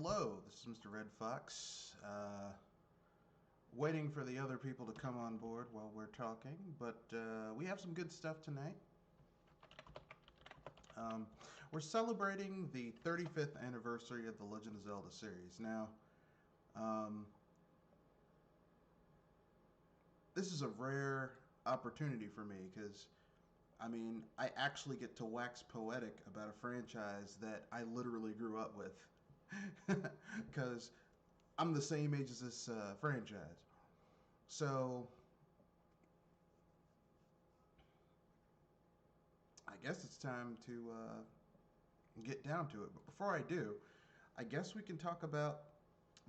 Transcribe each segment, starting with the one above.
hello. This is Mr. Red Fox. Waiting for the other people to come on board while we're talking, but we have some good stuff tonight. We're celebrating the 35th anniversary of the Legend of Zelda series. Now, this is a rare opportunity for me because, I actually get to wax poetic about a franchise that I literally grew up with. Because I'm the same age as this franchise. So, I guess it's time to get down to it. But before I do, I guess we can talk about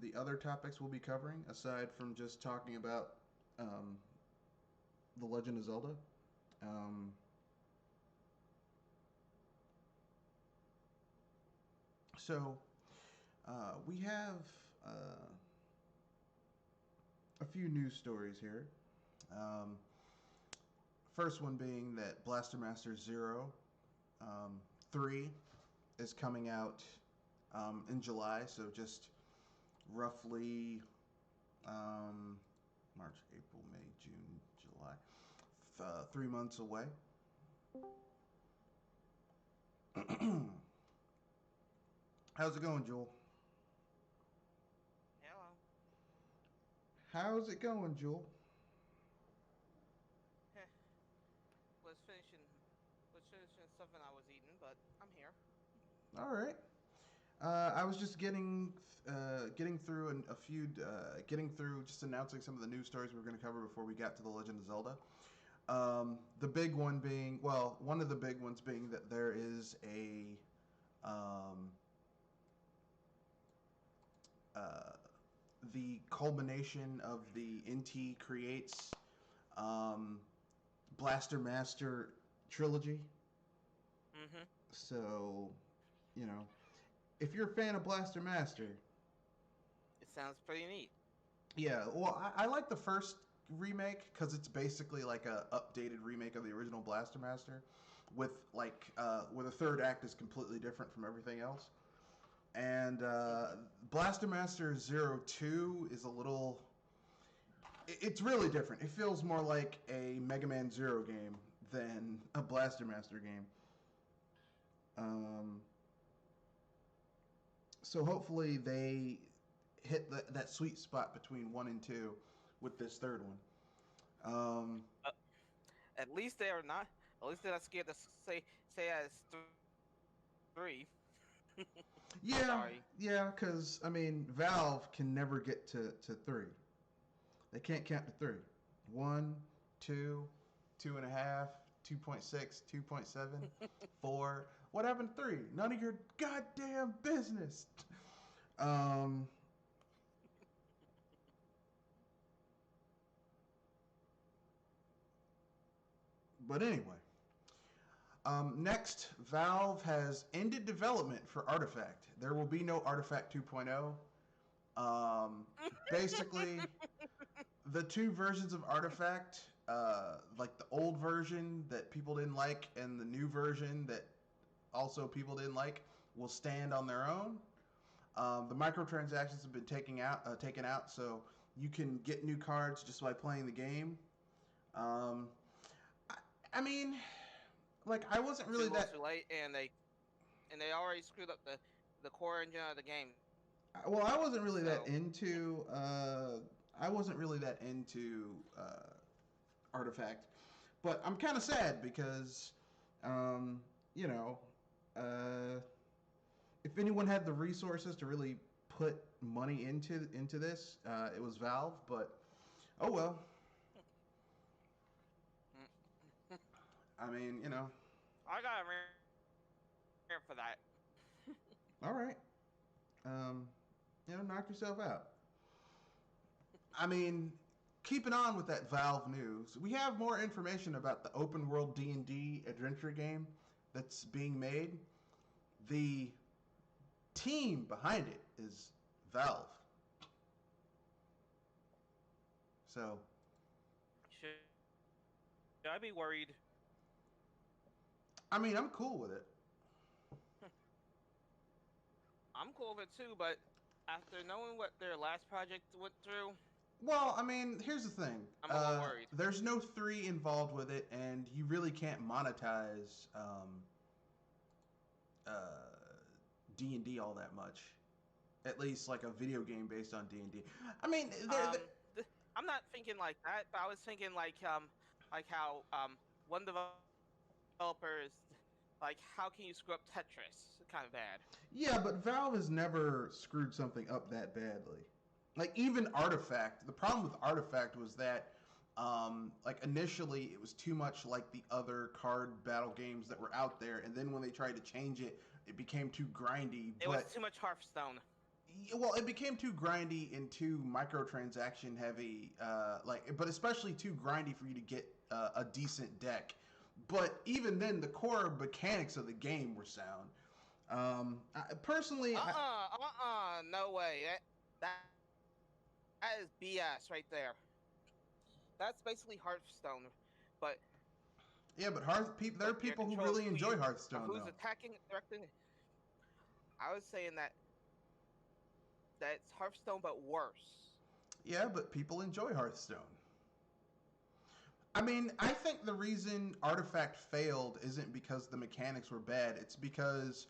the other topics we'll be covering, aside from just talking about The Legend of Zelda. Um, so, we have a few news stories here. Um, First one being that Blaster Master Zero 3 is coming out in July, so just roughly March, April, May, June, July, 3 months away. How's it going, Jewel? Hello. How's it going, Jewel? Heh, was finishing something I was eating, but I'm here. All right. I was just getting through a few, getting through just announcing some of the news stories we were going to cover before we got to the Legend of Zelda. The big one being, well, one of the big ones being that there is um, uh, the culmination of the NT Creates um, Blaster Master trilogy. Mm-hmm. So, you know, if you're a fan of Blaster Master, It sounds pretty neat. yeah, well, I like the first remake because it's basically like a updated remake of the original Blaster Master, with where the third act is completely different from everything else. And Blaster Master Zero Two is a little. It's really different. It feels more like a Mega Man Zero game than a Blaster Master game. Um, so hopefully they hit that sweet spot between one and two with this third one. Um, Uh, at least they are not. At least they're not scared to say as three. yeah, Sorry. yeah, because Valve can never get to three. They can't count to three. One, two, 2.5, 2.6, 2.7, 4. What happened to three? None of your goddamn business. Um, but anyway, next, Valve has ended development for Artifact. There will be no Artifact 2.0. Basically, the two versions of Artifact, like the old version that people didn't like and the new version that also people didn't like, will stand on their own. The microtransactions have been taken out, so you can get new cards just by playing the game. Um, I, I mean, I wasn't Too really little, too that. late, and they already screwed up the core engine of the game. Well, I wasn't really that So into. I wasn't really that into Artifact, but I'm kind of sad because, um, you know, uh, if anyone had the resources to really put money into this, it was Valve. But oh well. I mean, you know. I got a rare for that. All right. Um, knock yourself out. I mean, keeping on with that Valve news, we have more information about the open world D&D adventure game that's being made. The team behind it is Valve. So, Should I be worried? I'm cool with it. I'm cool with it too, but After knowing what their last project went through, Well, I mean, here's the thing. I'm a little worried. There's no 3 involved with it, and you really can't monetize uh, D&D all that much. At least like a video game based on D&D. I mean, Th- I'm not thinking like that, but I was thinking like how one developers like how can you screw up Tetris? Kind of bad. yeah, but Valve has never screwed something up that badly. Like even Artifact, the problem with Artifact was that like initially it was too much like the other card battle games that were out there, and then when they tried to change it, it became too grindy. It was too much Hearthstone. Well, it became too grindy and too microtransaction heavy, but especially too grindy for you to get a decent deck. But even then, the core mechanics of the game were sound. Personally, No way. That is BS right there. That's basically Hearthstone, but yeah, but there are people who really enjoy Hearthstone. Who's though. attacking directly? I was saying that's Hearthstone, but worse. Yeah, but people enjoy Hearthstone. I mean, I think the reason Artifact failed isn't because the mechanics were bad. It's because,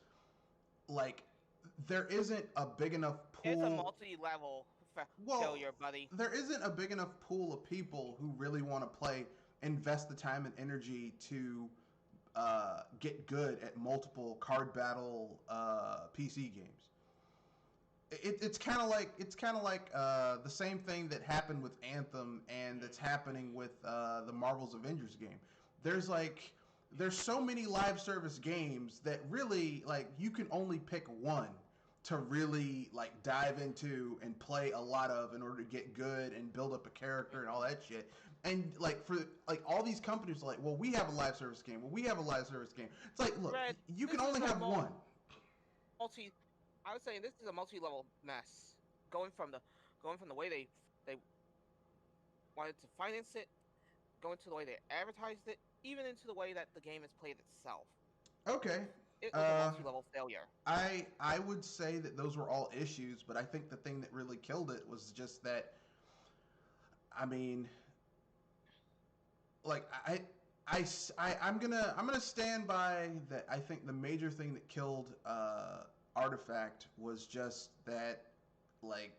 like, there isn't a big enough pool. It's a multi-level failure, buddy. There isn't a big enough pool of people who really want to play, invest the time and energy to get good at multiple card battle PC games. It's kind of like the same thing that happened with Anthem and that's happening with the Marvel's Avengers game. There's so many live service games that really like you can only pick one to really like dive into and play a lot of in order to get good and build up a character and all that shit. And like for like all these companies are like, well, we have a live service game. Well, we have a live service game. It's like, look, you can only have one. I was saying this is a multi-level mess. Going from the way they wanted to finance it, going to the way they advertised it, even into the way that the game is played itself. Okay. It was a multi-level failure. I would say that those were all issues, but I think the thing that really killed it was just that. I mean, like I'm gonna stand by that. I think the major thing that killed Artifact was just that, like,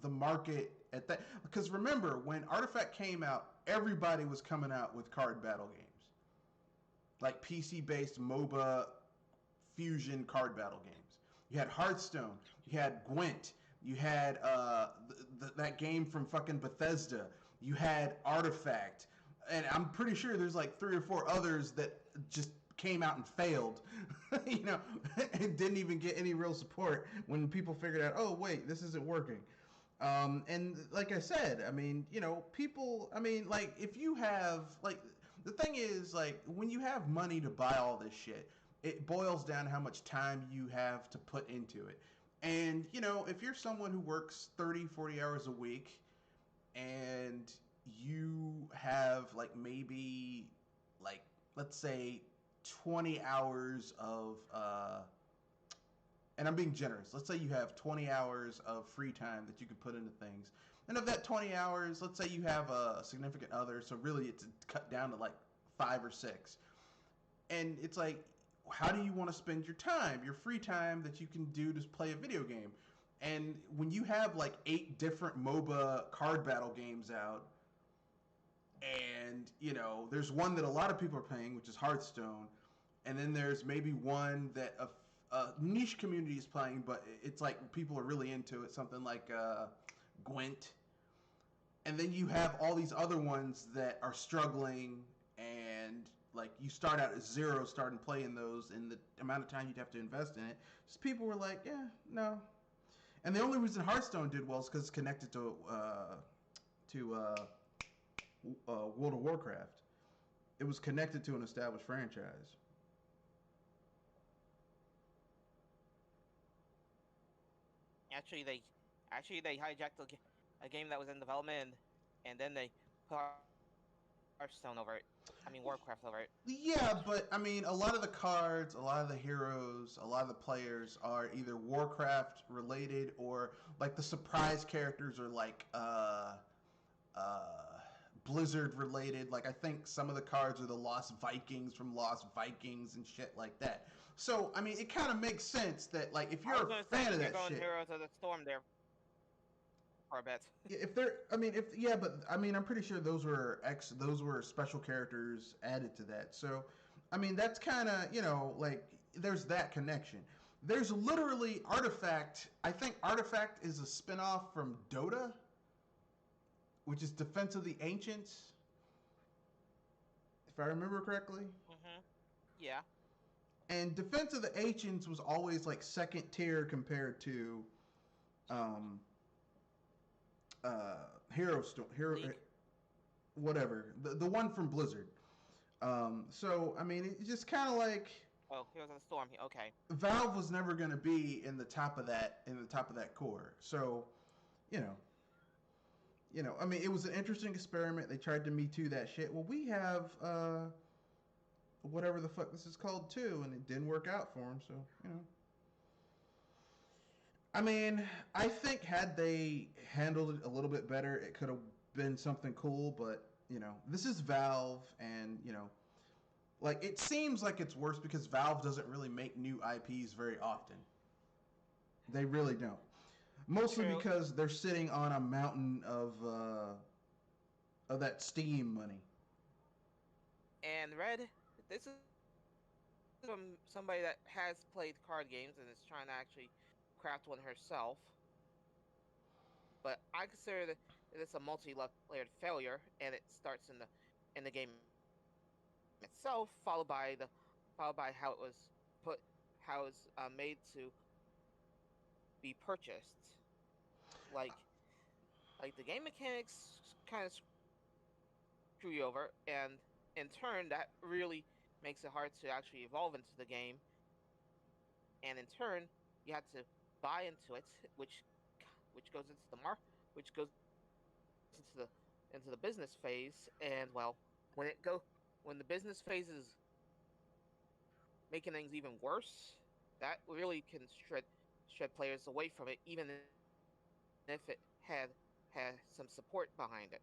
the market at that. Because remember, when Artifact came out, everybody was coming out with card battle games, like PC-based MOBA fusion card battle games. You had Hearthstone, you had Gwent, you had that game from fucking Bethesda, you had Artifact, and I'm pretty sure there's like 3 or 4 others that just came out and failed, you know, and didn't even get any real support when people figured out, oh wait, this isn't working. And like I said, I mean, you know, people, I mean, like if you have, like, the thing is, like, when you have money to buy all this shit, it boils down to how much time you have to put into it. And, you know, if you're someone who works 30, 40 hours a week and you have, like, maybe, like, let's say 20 hours of, and I'm being generous, let's say you have 20 hours of free time that you could put into things. And of that 20 hours, let's say you have a significant other, so really it's cut down to like 5 or 6. And it's like, how do you want to spend your time, your free time that you can do to play a video game? And when you have like 8 different MOBA card battle games out, and, you know, there's one that a lot of people are playing, which is Hearthstone, and then there's maybe one that a niche community is playing, but it's like people are really into it, something like Gwent. And then you have all these other ones that are struggling, and like you start out at 0 starting playing those, and the amount of time you'd have to invest in it. Just people were like, yeah, no. And the only reason Hearthstone did well is because it's connected to World of Warcraft. It was connected to an established franchise. Actually they hijacked a game that was in development, and then they put Hearthstone over it. I mean Warcraft over it. Yeah, but I mean, a lot of the cards, a lot of the heroes, a lot of the players are either Warcraft related or like the surprise characters are like uh, Blizzard related. Like I think some of the cards are the Lost Vikings from Lost Vikings and shit like that. So I mean, it kind of makes sense that like if I was you're gonna a say fan of you're that going shit, Heroes of the Storm there for a bit. if they're, I mean, if yeah, but I mean, I'm pretty sure those were special characters added to that. So, I mean, that's kind of like there's that connection. There's literally Artifact. I think Artifact is a spinoff from Dota, which is Defense of the Ancients, if I remember correctly. Mhm. Yeah. And Defense of the Ancients was always like second tier compared to um, Hero, League. whatever, the one from Blizzard. So I mean, it's just kind of like Oh, Heroes of the Storm. Okay. Valve was never going to be in the top of that core. So you know, I mean, it was an interesting experiment. They tried to me too that shit. Well, we have whatever the fuck this is called too, and it didn't work out for them. So I mean, I think had they handled it a little bit better, it could have been something cool. But this is Valve, and like it seems like it's worse because Valve doesn't really make new IPs very often. They really don't. Mostly True. because they're sitting on a mountain of that Steam money. And Red, this is from somebody that has played card games and is trying to actually craft one herself. But I consider that it's a multi-layered failure, and it starts in the game itself, followed by how it was put, how it's made to be purchased. Like the game mechanics kind of screw you over, and in turn that really makes it hard to actually evolve into the game. And in turn, you have to buy into it, which goes into which goes into the business phase. And well, when it go when the business phase is making things even worse, that really can shred players away from it, even if it had some support behind it.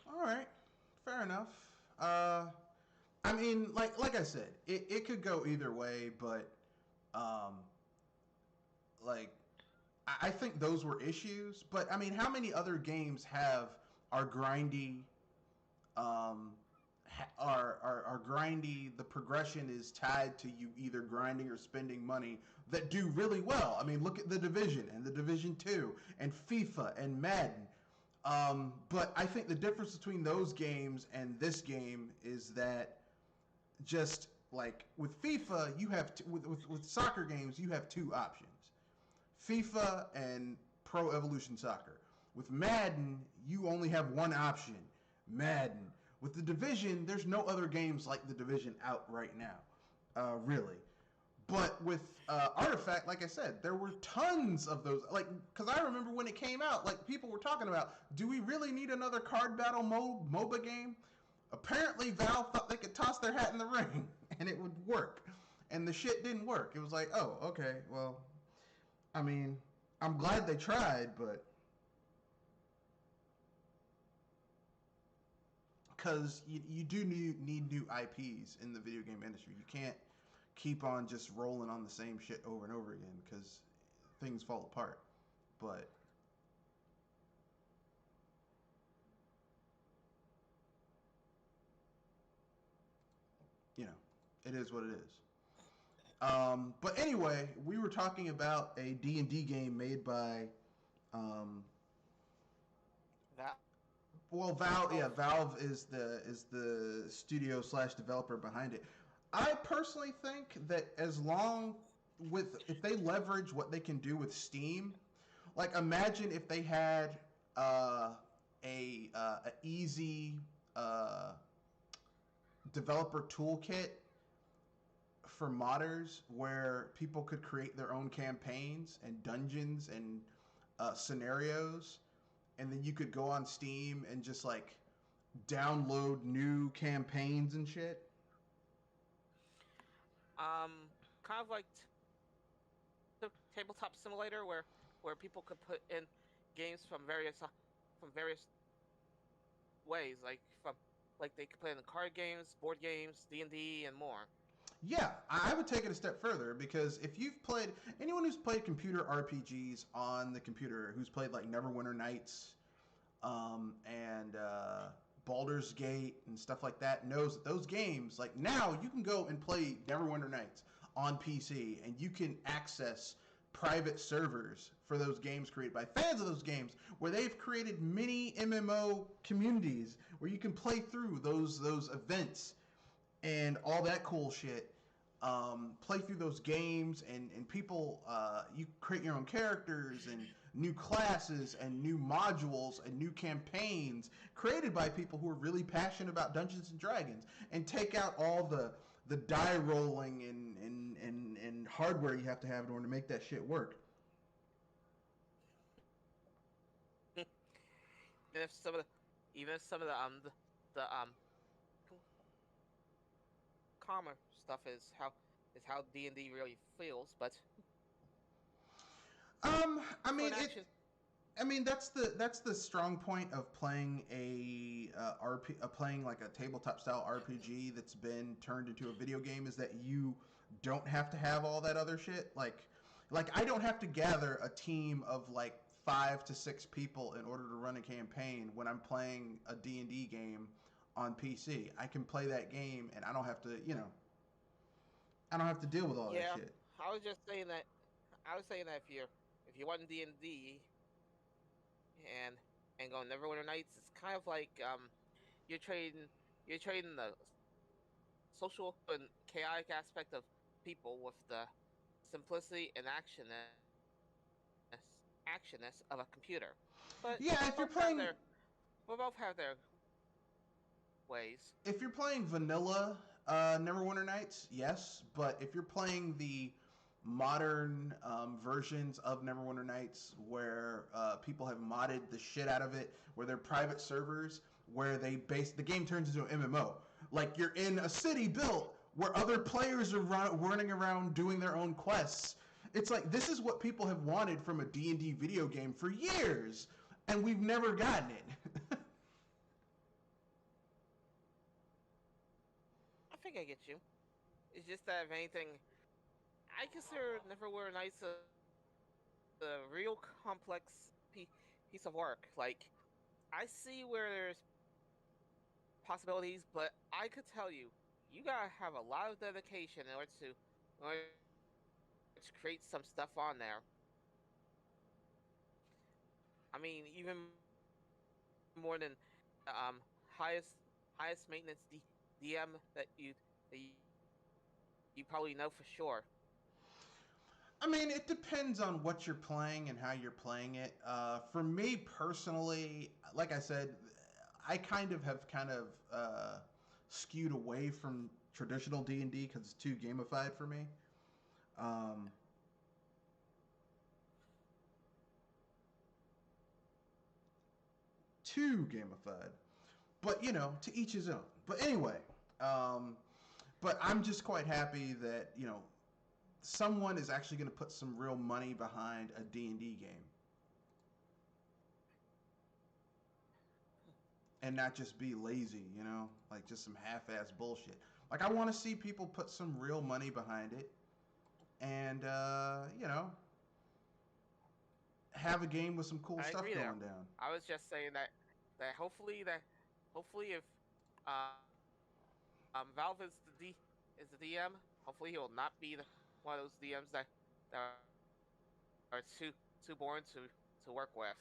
All right, fair enough. Uh, I mean, like I said, it could go either way, but um, like I think those were issues. But I mean, how many other games are grindy? Are grindy. The progression is tied to you either grinding or spending money that do really well. I mean, look at the Division and the Division Two and FIFA and Madden. But I think the difference between those games and this game is that just like with FIFA, you have with soccer games, you have two options: FIFA and Pro Evolution Soccer. With Madden, you only have one option: Madden. With the Division, there's no other games like the Division out right now, really. But with Artifact, like I said, there were tons of those. Like, because I remember when it came out, like people were talking about, do we really need another card battle MOBA game? Apparently, Valve thought they could toss their hat in the ring and it would work, and the shit didn't work. It was like, oh, okay, well, I mean, I'm glad they tried, but because you do need new IPs in the video game industry. You can't keep on just rolling on the same shit over and over again because things fall apart. But it is what it is. But anyway, we were talking about a D&D game made by That well, Valve is the studio slash developer behind it. I personally think that as long with if they leverage what they can do with Steam, like imagine if they had uh, a easy uh, developer toolkit for modders where people could create their own campaigns and dungeons and scenarios, and then you could go on Steam and just like download new campaigns and shit? Kind of like the tabletop simulator where people could put in games from various ways, like they could play in the card games, board games, D&D, and more. Yeah, I would take it a step further because if you've played anyone who's played computer RPGs on the computer, who's played like Neverwinter Nights, and Baldur's Gate and stuff like that, knows that those games, like now you can go and play Neverwinter Nights on PC and you can access private servers for those games created by fans of those games where they've created mini MMO communities where you can play through those events and all that cool shit. Play through those games and people, you create your own characters and new classes and new modules and new campaigns created by people who are really passionate about Dungeons and Dragons and take out all the die rolling and hardware you have to have in order to make that shit work. And if some of the even if some of the calmer stuff is how D&D really feels, but I mean action. I mean that's the strong point of playing playing like a tabletop style RPG that's been turned into a video game is that you don't have to have all that other shit. Like I don't have to gather a team of like 5 to 6 people in order to run a campaign when I'm playing a D&D game on PC. I can play that game and I don't have to, I don't have to deal with all that shit. I was just saying that. I was saying that if you want D&D and go Neverwinter Nights, it's kind of like you're trading the social and chaotic aspect of people with the simplicity and actionness of a computer. But Yeah, if you're playing, we both have their ways. If you're playing vanilla Neverwinter Nights, yes, but if you're playing the modern versions of Neverwinter Nights where people have modded the shit out of it, where they're private servers, where the game turns into an MMO. Like you're in a city built where other players are running around doing their own quests. It's like this is what people have wanted from a D&D video game for years, and we've never gotten it. I think I get you. It's just that if anything, I consider Neverwinter Nights a real complex piece of work. Like, I see where there's possibilities, but I could tell you, you gotta have a lot of dedication in order to create some stuff on there. I mean, even more than highest maintenance DM that you probably know for sure. I mean, it depends on what you're playing and how you're playing it. For me personally, like I said, I kind of skewed away from traditional D&D because it's too gamified for me. Too gamified, but to each his own. But anyway, but I'm just quite happy that someone is actually going to put some real money behind a D&D game and not just be lazy, like just some half-ass bullshit. Like I want to see people put some real money behind it and have a game with some cool stuff going down. I was just saying that hopefully if Valve is the DM, hopefully he will not be one of those DMs that are too boring to work with.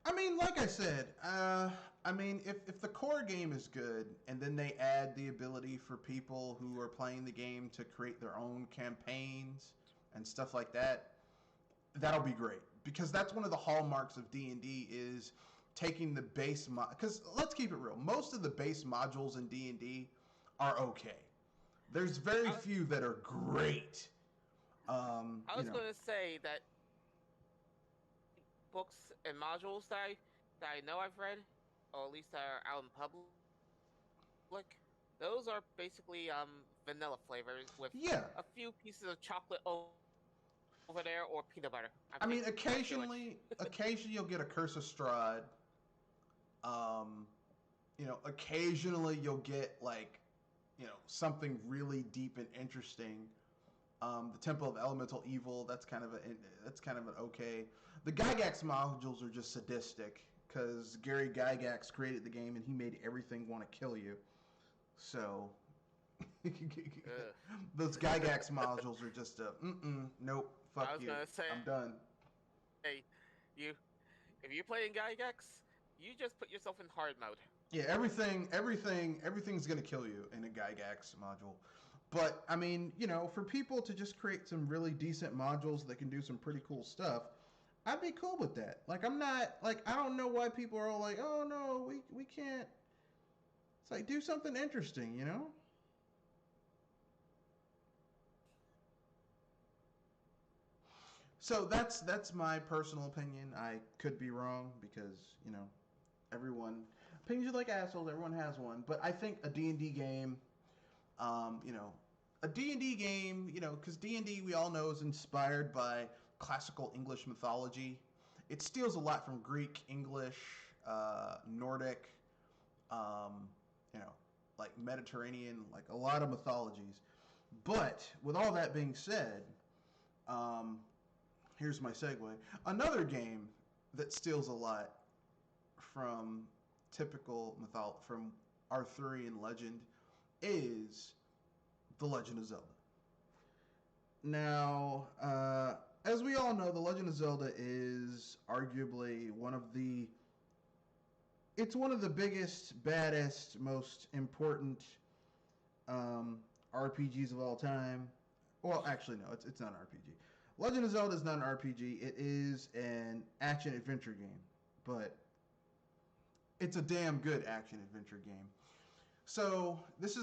I mean, like I said, if the core game is good and then they add the ability for people who are playing the game to create their own campaigns and stuff like that, that'll be great. Because that's one of the hallmarks of D&D is taking the base because let's keep it real, most of the base modules in D&D are okay. There's very few that are great. I was going to say that books and modules that I know I've read or at least that are out in public, those are basically vanilla flavors with Yeah. a few pieces of chocolate over there or peanut butter. I mean, I feel like occasionally you'll get a Curse of Strahd. Um, occasionally you'll get like, something really deep and interesting. The Temple of Elemental Evil. That's kind of an okay. The Gygax modules are just sadistic because Gary Gygax created the game and he made everything want to kill you. So those Gygax modules are just nope, fuck I was you. gonna say, I'm done. hey, you if you're playing Gygax, you just put yourself in hard mode. Yeah, everything's gonna kill you in a Gygax module. But I mean, for people to just create some really decent modules that can do some pretty cool stuff, I'd be cool with that. Like I'm not like I don't know why people are all like, oh no, we can't. It's like do something interesting, you know? So that's my personal opinion. I could be wrong because everyone opinions are like assholes. Everyone has one, but I think a D&D game, a D&D game, because D&D we all know is inspired by classical English mythology. It steals a lot from Greek, English, Nordic, um, you know, like Mediterranean, like a lot of mythologies. But with all that being said, um, here's my segue. Another game that steals a lot from from Arthurian legend is The Legend of Zelda. Now, as we all know, The Legend of Zelda is arguably it's one of the biggest, baddest, most important um, RPGs of all time. Well, actually, no, it's not an RPG. Legend of Zelda is not an RPG. It is an action adventure game, but it's a damn good action adventure game. So this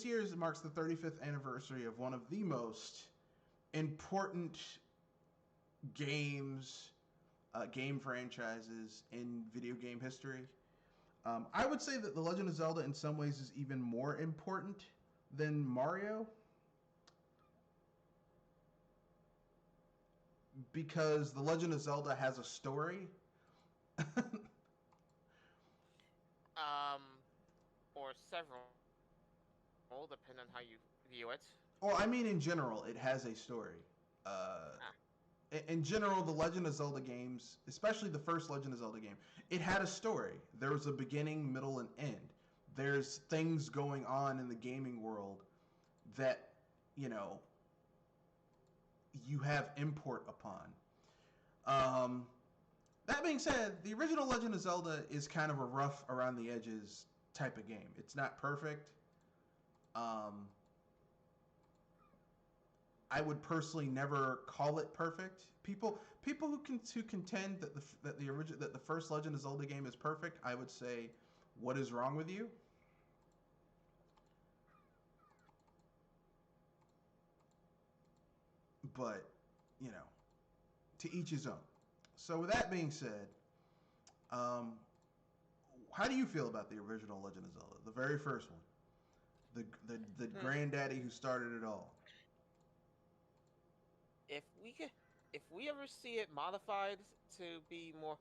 year marks the 35th anniversary of one of the most important game franchises in video game history. I would say that The Legend of Zelda, in some ways, is even more important than Mario because The Legend of Zelda has a story. Um, or several, depending on how you view it. Well, I mean, in general, it has a story. Uh, Ah. in general, the Legend of Zelda games, especially the first Legend of Zelda game, it had a story. There was a beginning, middle, and end. There's things going on in the gaming world that, you know, you have import upon. Um, that being said, the original Legend of Zelda is kind of a rough around the edges type of game. It's not perfect. Um, I would personally never call it perfect. People who contend that the first Legend of Zelda game is perfect, I would say, what is wrong with you? But you know, to each his own. So with that being said, um, how do you feel about the original Legend of Zelda, the very first one, the granddaddy who started it all? If we could, if we ever see it modified to be more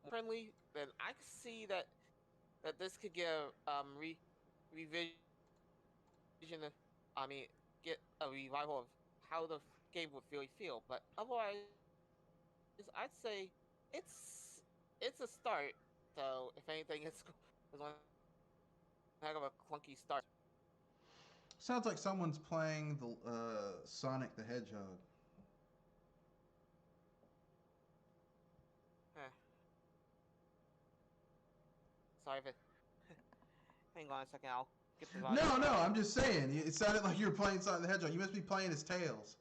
friendly, then I could see that this could get a revision. I mean, get a revival of how the game would really feel. But otherwise, I'd say it's a start. So if anything, it's going to have a clunky start. Sounds like someone's playing the Sonic the Hedgehog. Huh. Sorry if it. Hang on a second. I'll get the volume No, down. I'm just saying. It sounded like you were playing Sonic the Hedgehog. You must be playing his Tails.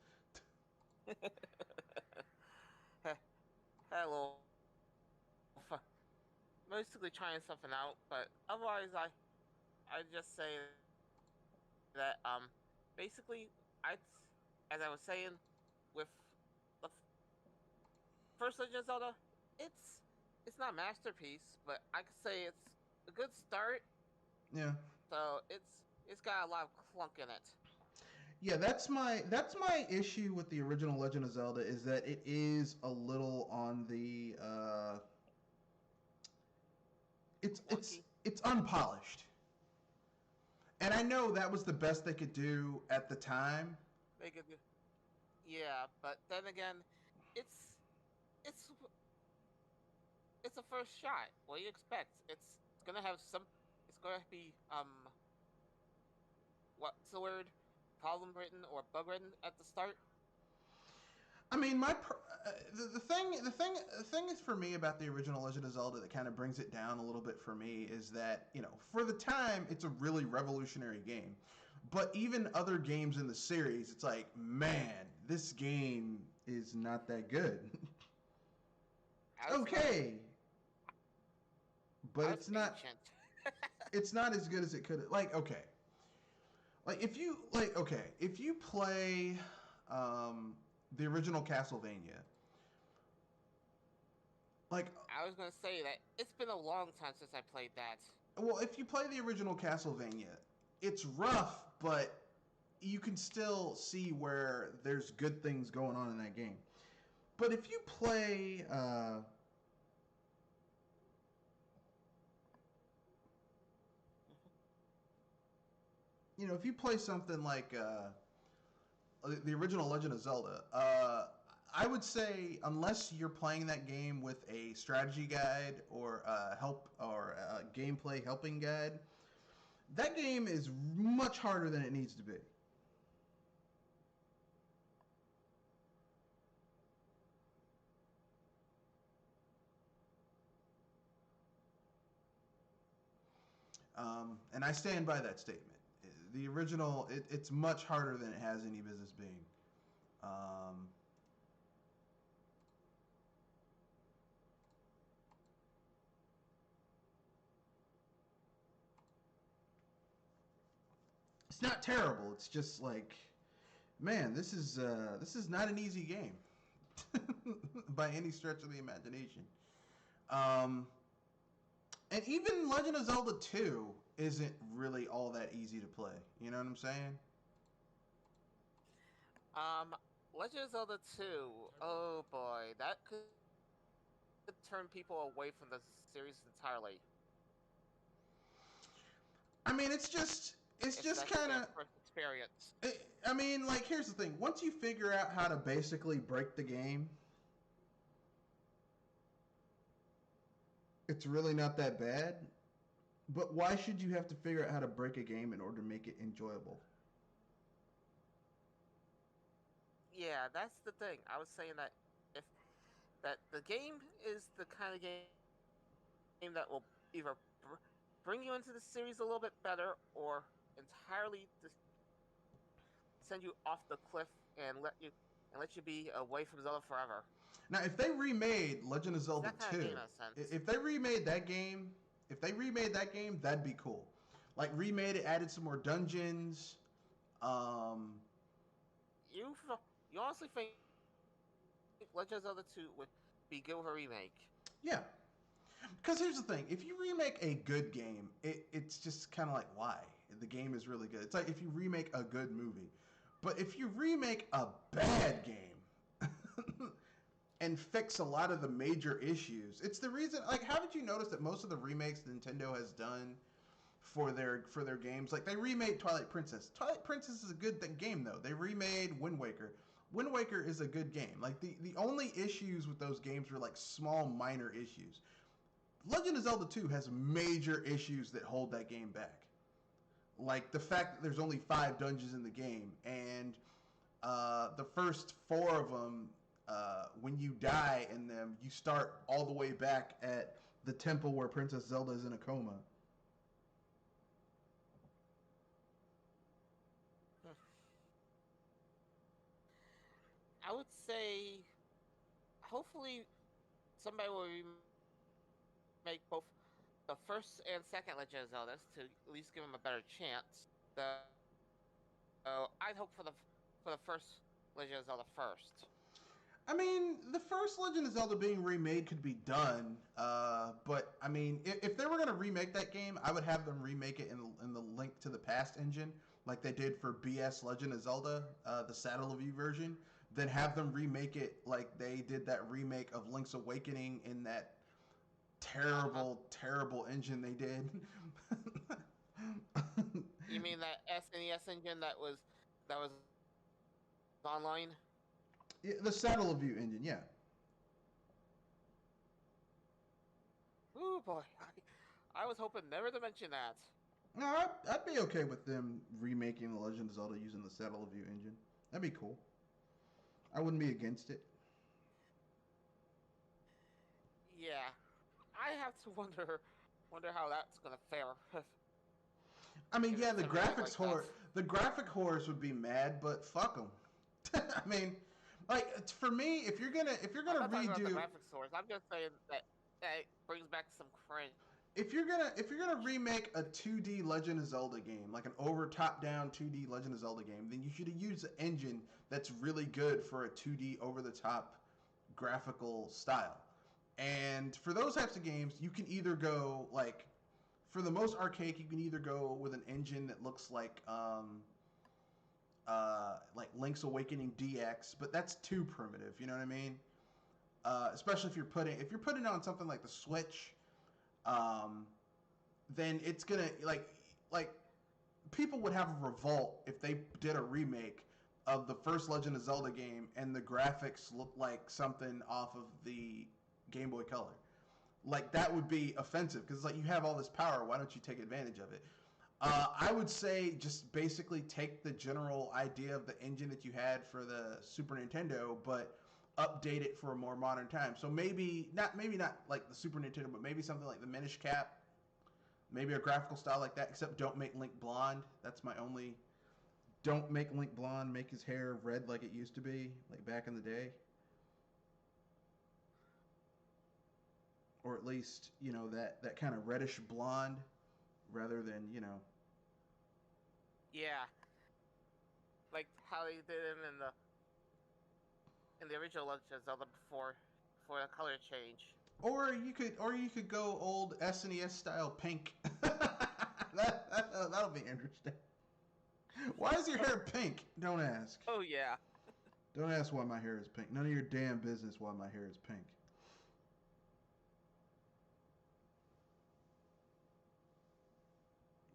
Hello. Basically trying something out, but otherwise I just say that basically I as I was saying with the first Legend of Zelda, it's it's not a masterpiece, but I could say it's a good start. Yeah. So it's got a lot of clunk in it. Yeah, that's my issue with the original Legend of Zelda is that it is a little on the Clunky. it's unpolished. And I know that was the best they could do at the time. They could, yeah, but then again, it's it's it's a first shot. What do you expect? It's gonna have some. It's gonna be what's the word? Problem written or bug written at the start. I mean, the thing is for me about the original Legend of Zelda that kind of brings it down a little bit for me is that for the time it's a really revolutionary game, but even other games in the series, it's like, man, this game is not that good. I It's was gonna. okay, but I was it's not ancient. it's not as good as it could. Like, okay, if you play um, the original Castlevania, like, I was gonna say that it's been a long time since I played that. well, if you play the original Castlevania, it's rough, but you can still see where there's good things going on in that game. But if you play, if you play something like the original Legend of Zelda, I would say unless you're playing that game with a strategy guide or help or a gameplay helping guide, that game is much harder than it needs to be. And I stand by that statement. The original, it's much harder than it has any business being. Um, it's not terrible. It's just like, man, this is not an easy game by any stretch of the imagination. Um, and even Legend of Zelda 2 isn't really all that easy to play. You know what I'm saying? Um, Legend of Zelda 2. Oh boy, that could turn people away from the series entirely I mean, it's just if that's kind their of. first experience. I mean, like, here's the thing. Once you figure out how to basically break the game, it's really not that bad. But why should you have to figure out how to break a game in order to make it enjoyable? Yeah, that's the thing. I was saying that if that the game is the kind of game that will either bring you into the series a little bit better or entirely send you off the cliff and let you be away from Zelda forever. Now, if they remade Legend of It's Zelda that kind of 2, game in a sense. if they remade that game, that'd be cool. Like, remade it, added some more dungeons. Um, You you honestly think Legend of Zelda 2 would be good with a remake? yeah. Because here's the thing: if you remake a good game, it's just kind of like, why? The game is really good. It's like if you remake a good movie, but if you remake a bad game and fix a lot of the major issues, it's the reason. Like, haven't you noticed that most of the remakes Nintendo has done for their games, like they remade Twilight Princess. Twilight Princess is a good game though. They remade Wind Waker. Wind Waker is a good game. Like the only issues with those games were like small minor issues. Legend of Zelda 2 has major issues that hold that game back. Like the fact that there's only 5 dungeons in the game, and the first 4 of them, when you die in them, you start all the way back at the temple where Princess Zelda is in a coma. I would say hopefully somebody will remake both the first and second Legend of Zelda to at least give them a better chance. I'd hope for the first Legend of Zelda first. I mean, the first Legend of Zelda being remade could be done, but I mean, if they were gonna remake that game, I would have them remake it in the Link to the Past engine, like they did for BS Legend of Zelda, the Saddle of You version. Then have them remake it like they did that remake of Link's Awakening in that Uh-huh. terrible, terrible engine they did. You mean that SNES engine that was online? Yeah, the Saddle of You engine, yeah. Ooh boy, I was hoping never to mention that. No, I'd be okay with them remaking The Legend of Zelda using the Saddle of You engine. That'd be cool. I wouldn't be against it. Yeah, I have to wonder how that's gonna fare I mean, if yeah, it's a remake like that. the graphic horrors would be mad, but fuck them. I mean, like for me, if you're I'm gonna not talking about the redo graphic source. I'm just saying that it brings back some cringe. if you're gonna remake a 2D Legend of Zelda game, like an over top down 2D Legend of Zelda game, then you should use an engine that's really good for a 2D over the top graphical style. And for those types of games, you can either go like for the most archaic, you can either go with an engine that looks like Link's Awakening DX, but that's too primitive. You know what I mean? Especially if you're putting it on something like the Switch, um, then it's gonna like people would have a revolt if they did a remake of the first Legend of Zelda game and the graphics look like something off of the Game Boy Color. Like that would be offensive because like you have all this power, why don't you take advantage of it? I would say just basically take the general idea of the engine that you had for the Super Nintendo, but update it for a more modern time. So maybe not like the Super Nintendo, but maybe something like the Minish Cap, maybe a graphical style like that. Except don't make Link blonde. That's my only. Don't make Link blonde. Make his hair red like it used to be, like back in the day, or at least that kind of reddish blonde rather than Yeah, like how they did him in the original Legend of Zelda before the color change. Or you could go old SNES style pink. That'll be interesting. Why is your hair pink? Don't ask. Oh yeah, Don't ask why my hair is pink. None of your damn business why my hair is pink.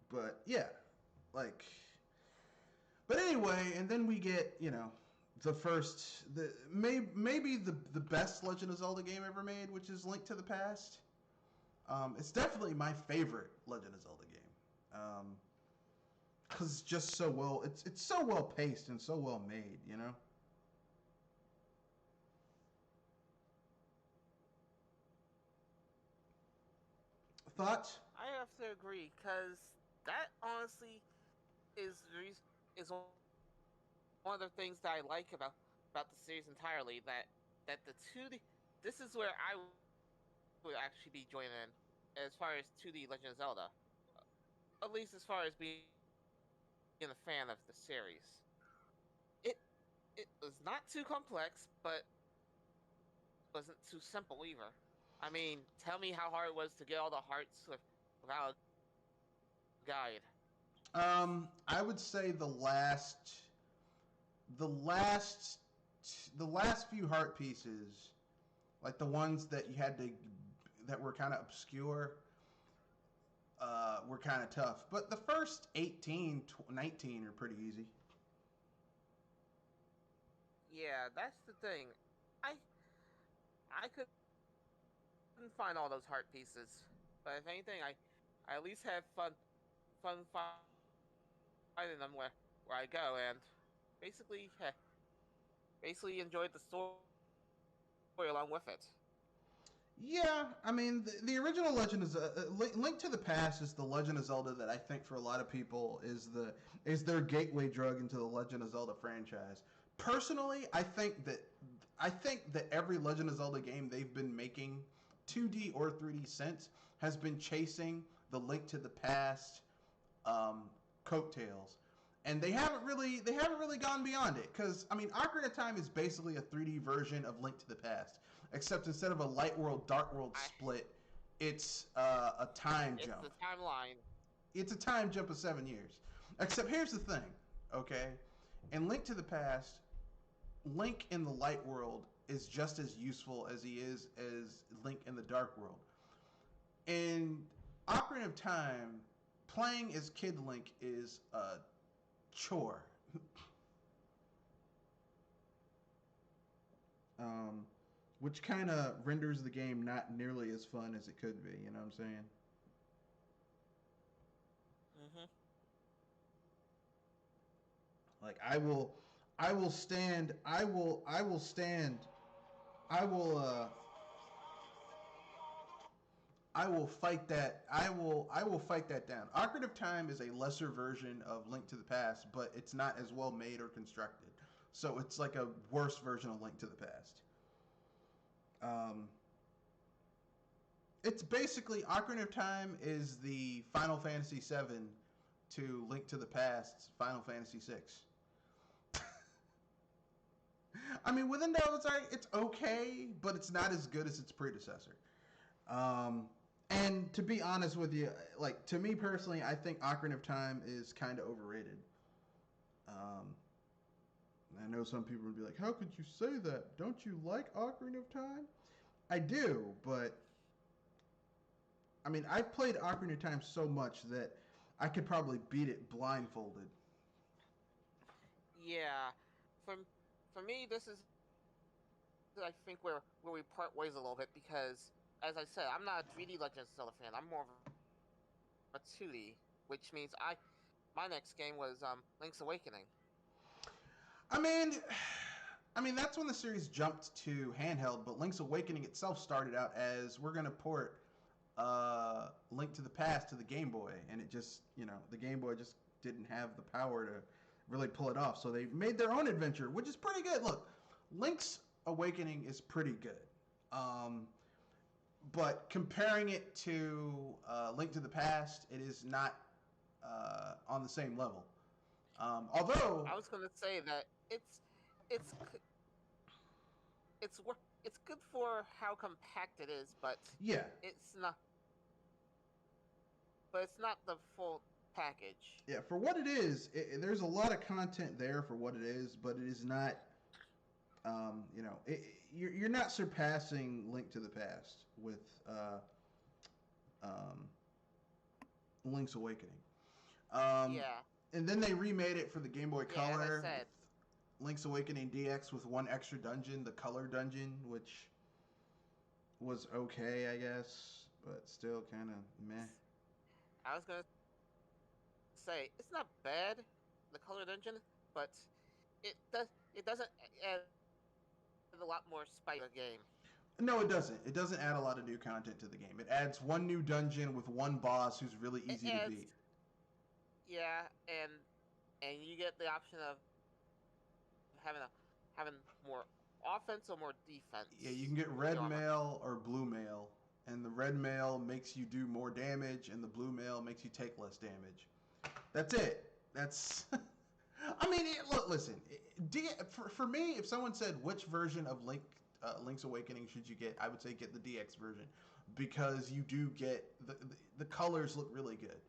But yeah, like. But anyway, and then we get maybe the best Legend of Zelda game ever made, which is Link to the Past. It's definitely my favorite Legend of Zelda game. Because it's just it's so well paced and so well made, you know. Thoughts? I have to agree because that honestly is one of the things that I like about the series entirely. That the 2D, this is where I would actually be joining in as far as 2D Legend of Zelda, at least as far as being a fan of the series. It it was not too complex, but wasn't too simple either. I mean, tell me how hard it was to get all the hearts without a guide. I would say the last, the last few heart pieces, like the ones that you had to, that were kind of obscure, were kind of tough. But the first 18, 19 are pretty easy. Yeah, that's the thing. I I couldn't find all those heart pieces, but if anything, I at least had fun finding them where I go, and basically basically enjoyed the story along with it. Yeah, I mean the original Legend is Link to the Past is the Legend of Zelda that I think for a lot of people is their gateway drug into the Legend of Zelda franchise. Personally, I think that every Legend of Zelda game they've been making, 2D or 3D since, has been chasing the Link to the Past um, coattails. and they haven't really gone beyond it. Because I mean, Ocarina of Time is basically a 3D version of Link to the Past, except instead of a light world dark world split, it's a time jump. It's the timeline. It's a time jump of 7 years. Except here's the thing, okay? In Link to the Past, Link in the light world is just as useful as he is as Link in the dark world. In Ocarina of Time, playing as Kid Link is a chore. Which kind of renders the game not nearly as fun as it could be. You know what I'm saying? Mm-hmm. Like I will stand. I will stand. I will. I will fight that. I will fight that down. Ocarina of Time is a lesser version of Link to the Past, but it's not as well made or constructed. So it's like a worse version of Link to the Past. It's basically Ocarina of Time is the Final Fantasy VII to Link to the Past's Final Fantasy VI. I mean, within those, it's okay, but it's not as good as its predecessor. And to be honest with you, like to me personally, I think Ocarina of Time is kind of overrated. I know some people would be like, "How could you say that? Don't you like Ocarina of Time?" I do, but I mean, I've played Ocarina of Time so much that I could probably beat it blindfolded. Yeah, for for me, this is I think where we part ways a little bit because, as I said, I'm not a 3D Legend of Zelda fan. I'm more of a 2D, which means my next game was Link's Awakening. I mean, that's when the series jumped to handheld, but Link's Awakening itself started out as we're gonna port Link to the Past to the Game Boy, and it just, the Game Boy just didn't have the power to really pull it off. So they made their own adventure, which is pretty good. Look, Link's Awakening is pretty good. But comparing it to Link to the Past, it is not on the same level. Although I was gonna say that it's it's good for how compact it is, but yeah, it's not. But it's not the full package. yeah, for what it is, there's a lot of content there for what it is, but it is not. You're not surpassing Link to the Past with Link's Awakening. Yeah. And then they remade it for the Game Boy Color. As I said, Link's Awakening DX with one extra dungeon, the Color Dungeon, which was okay, I guess, but still kind of meh. I was gonna say it's not bad, the Color Dungeon, but it doesn't add a lot more spice to the game. No, it doesn't. It doesn't add a lot of new content to the game. It adds one new dungeon with one boss who's really easy to beat. Yeah, and you get the option of having more offense or more defense. Yeah, you can get red mail or blue mail, and the red mail makes you do more damage, and the blue mail makes you take less damage. That's it. That's. I mean, look, listen. For me, if someone said which version of Link's Awakening should you get, I would say get the DX version because you do get the colors look really good.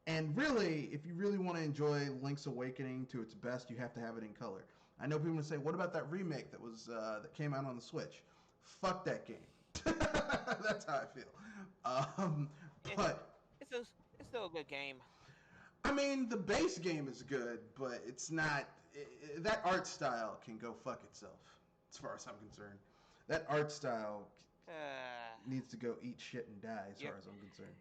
And really, if you really want to enjoy Link's Awakening to its best, you have to have it in color. I know people say, "What about that remake that came out on the Switch?" Fuck that game. That's how I feel. But it's still a good game. I mean, the base game is good, but it's not. That art style can go fuck itself, as far as I'm concerned. That art style needs to go eat shit and die, as far as I'm concerned.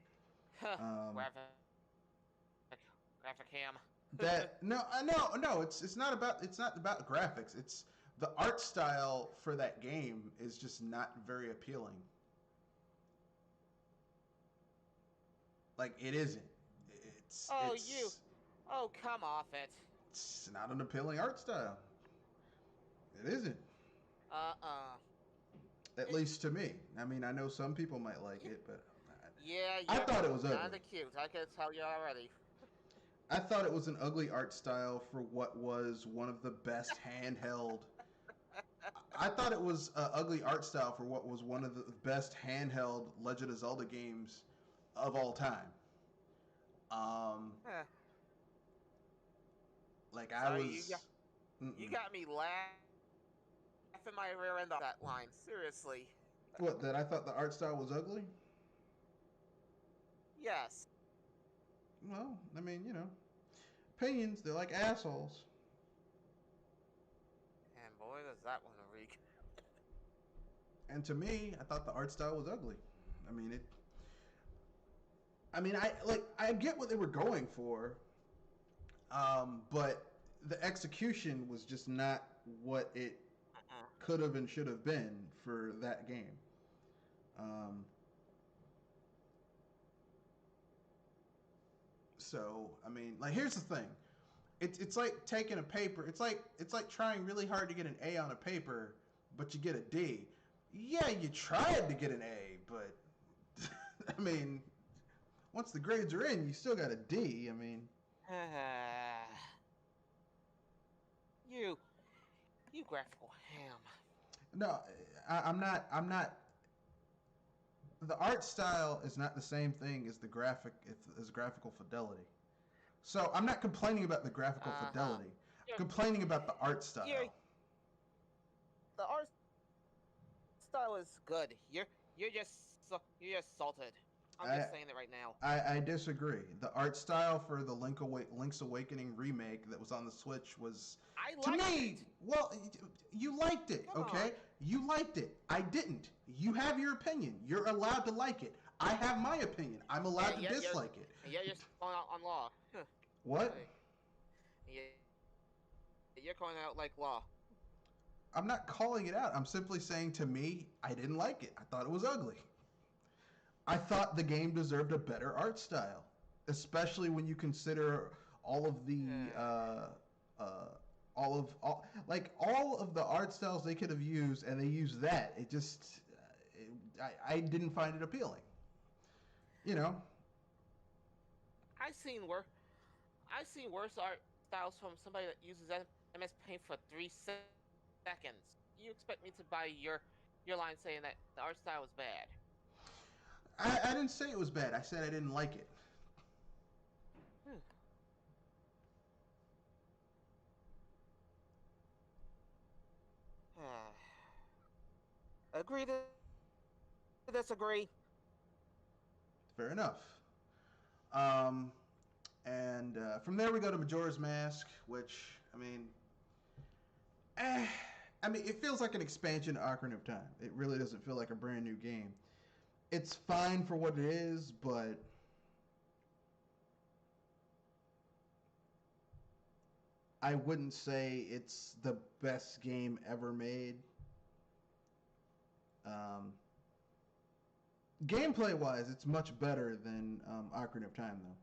Graphic cam. It's not about graphics. It's the art style for that game is just not very appealing. Like it isn't. Come off it. It's not an appealing art style. It isn't. At least to me. I mean, I know some people might like it, but yeah, I thought it was ugly. Kinda cute. I can tell you already. I thought it was an ugly art style for what was one of the best handheld. I thought it was an ugly art style for what was one of the best handheld Legend of Zelda games of all time. Um, Huh. like I Sorry, was, you mm-mm. got me laughing my rear end off that line. Seriously. What, that I thought the art style was ugly. Yes. Well, I mean, opinions, they're like assholes. And boy, does that one reek. And to me, I thought the art style was ugly. I mean, it. I mean, I get what they were going for, but the execution was just not what it Uh-uh. could have and should have been for that game. Um, so I mean, like, here's the thing. It's like taking a paper. It's like trying really hard to get an A on a paper, but you get a D. Yeah, you tried to get an A, but I mean, once the grades are in, you still got a D. I mean, you, you graphical ham. no, I'm not. I'm not. The art style is not the same thing as the as graphical fidelity. So I'm not complaining about the graphical Uh-huh. fidelity. I'm You're, complaining about the art you're, style. the art style is good. You're just salted. I'm I just saying it right now. I disagree. The art style for the Link's Awakening remake that was on the Switch was, I to liked me, it. well, you liked it, Come on. okay? You liked it. I didn't. You have your opinion. You're allowed to like it. I have my opinion. I'm allowed to dislike it. And yet you're calling out on law. Huh. What? Like, you're calling out like law. I'm not calling it out. I'm simply saying, to me, I didn't like it. I thought it was ugly. I thought the game deserved a better art style, especially when you consider all of the uh, all of the art styles they could have used, and they used that. It just I didn't find it appealing. You know, I seen worse. I seen worse art styles from somebody that uses MS Paint for 3 seconds. You expect me to buy your line saying that the art style was bad? I didn't say it was bad. I said I didn't like it. Hmm. Agree to disagree. Fair enough. Um, and from there we go to Majora's Mask, which eh, I mean, it feels like an expansion to Ocarina of Time. It really doesn't feel like a brand new game. It's fine for what it is, but I wouldn't say it's the best game ever made. Um, Gameplay wise, it's much better than Ocarina of Time, though.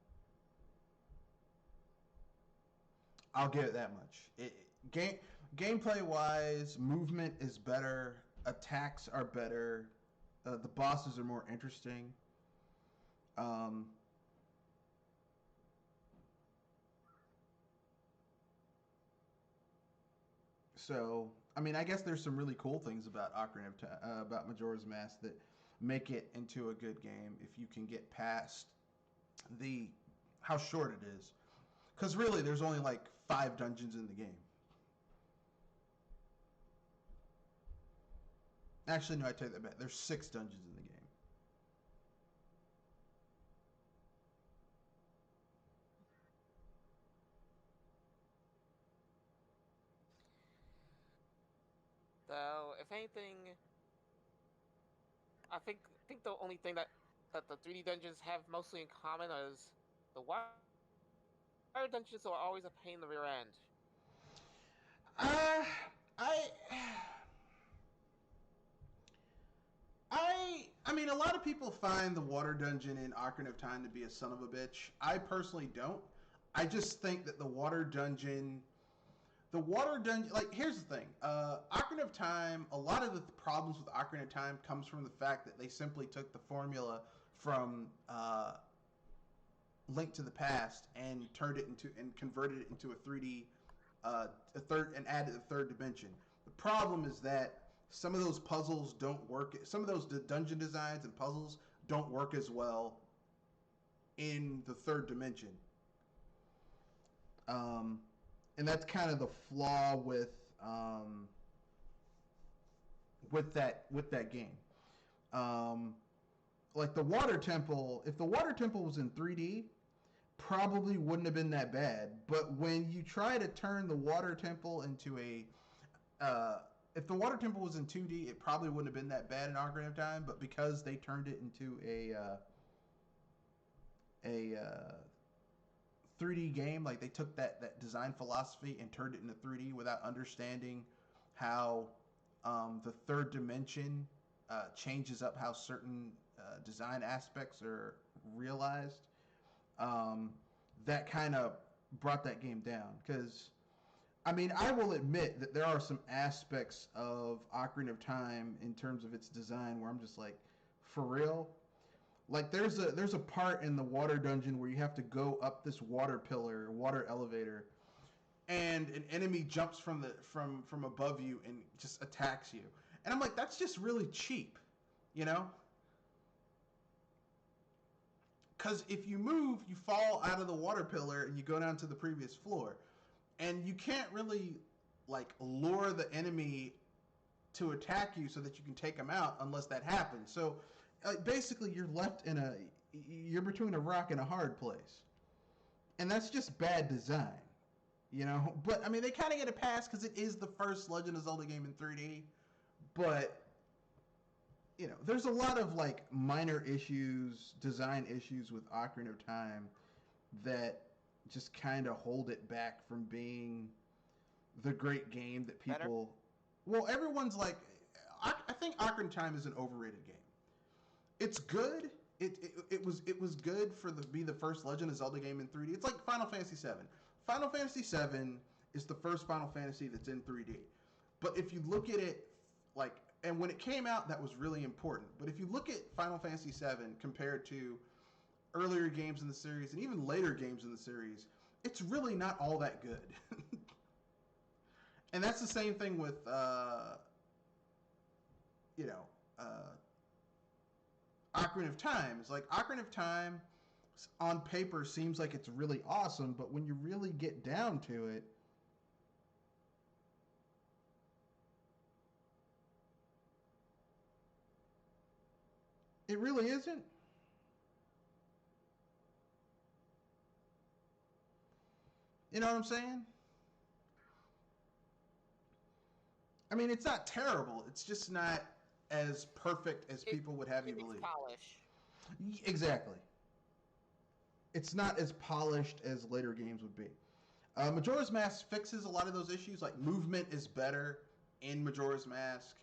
I'll give it that much. Game Gameplay wise, movement is better, attacks are better, the bosses are more interesting. Um, so, I mean, I guess there's some really cool things about about Majora's Mask that make it into a good game if you can get past the how short it is. Because really, there's only like 5 dungeons in the game. Actually, no, I take that back. There's 6 dungeons in the game. So, if anything, I think the only thing that the 3D dungeons have mostly in common is the water dungeons are always a pain in the rear end. Uh, I, I mean, a lot of people find the water dungeon in Ocarina of Time to be a son of a bitch. I personally don't. I just think that the water dungeon, like, here's the thing. Ocarina of Time, a lot of the problems with Ocarina of Time comes from the fact that they simply took the formula from Link to the Past and converted it into a 3D and added a third dimension. The problem is that some of those puzzles don't work. Some of those dungeon designs and puzzles don't work as well in the third dimension. And that's kind of the flaw with that game. Like the water temple, if the water temple was in 3D, probably wouldn't have been that bad. But when you try to turn the water temple into if the water temple was in 2D, it probably wouldn't have been that bad in Ocarina of Time. But because they turned it into a 3D game, like they took that design philosophy and turned it into 3D without understanding how the third dimension changes up how certain design aspects are realized. That kind of brought that game down. Because, I mean, I will admit that there are some aspects of Ocarina of Time in terms of its design where I'm just like, for real? Like there's a part in the water dungeon where you have to go up this water pillar, water elevator, and an enemy jumps from above you and just attacks you. And I'm like, that's just really cheap, you know? Because if you move, you fall out of the water pillar and you go down to the previous floor. And you can't really, like, lure the enemy to attack you so that you can take them out unless that happens. So, basically, you're between a rock and a hard place. And that's just bad design, you know? But, I mean, they kind of get a pass because it is the first Legend of Zelda game in 3D. But, you know, there's a lot of like minor issues, design issues with Ocarina of Time that just kind of hold it back from being the great game that people. Better? Well, everyone's like, I think Ocarina of Time is an overrated game. It's good. It was good for be the first Legend of Zelda game in 3D. It's like Final Fantasy VII. Final Fantasy VII is the first Final Fantasy that's in 3D. But if you look at it, like. And when it came out, that was really important. But if you look at Final Fantasy VII compared to earlier games in the series and even later games in the series, it's really not all that good. And that's the same thing with, Ocarina of Time. It's like Ocarina of Time on paper seems like it's really awesome, but when you really get down to it, it really isn't. You know what I'm saying? I mean, it's not terrible. It's just not as perfect as people would have you believe. Polish. Exactly. It's not as polished as later games would be. Majora's Mask fixes a lot of those issues. Like movement is better in Majora's Mask.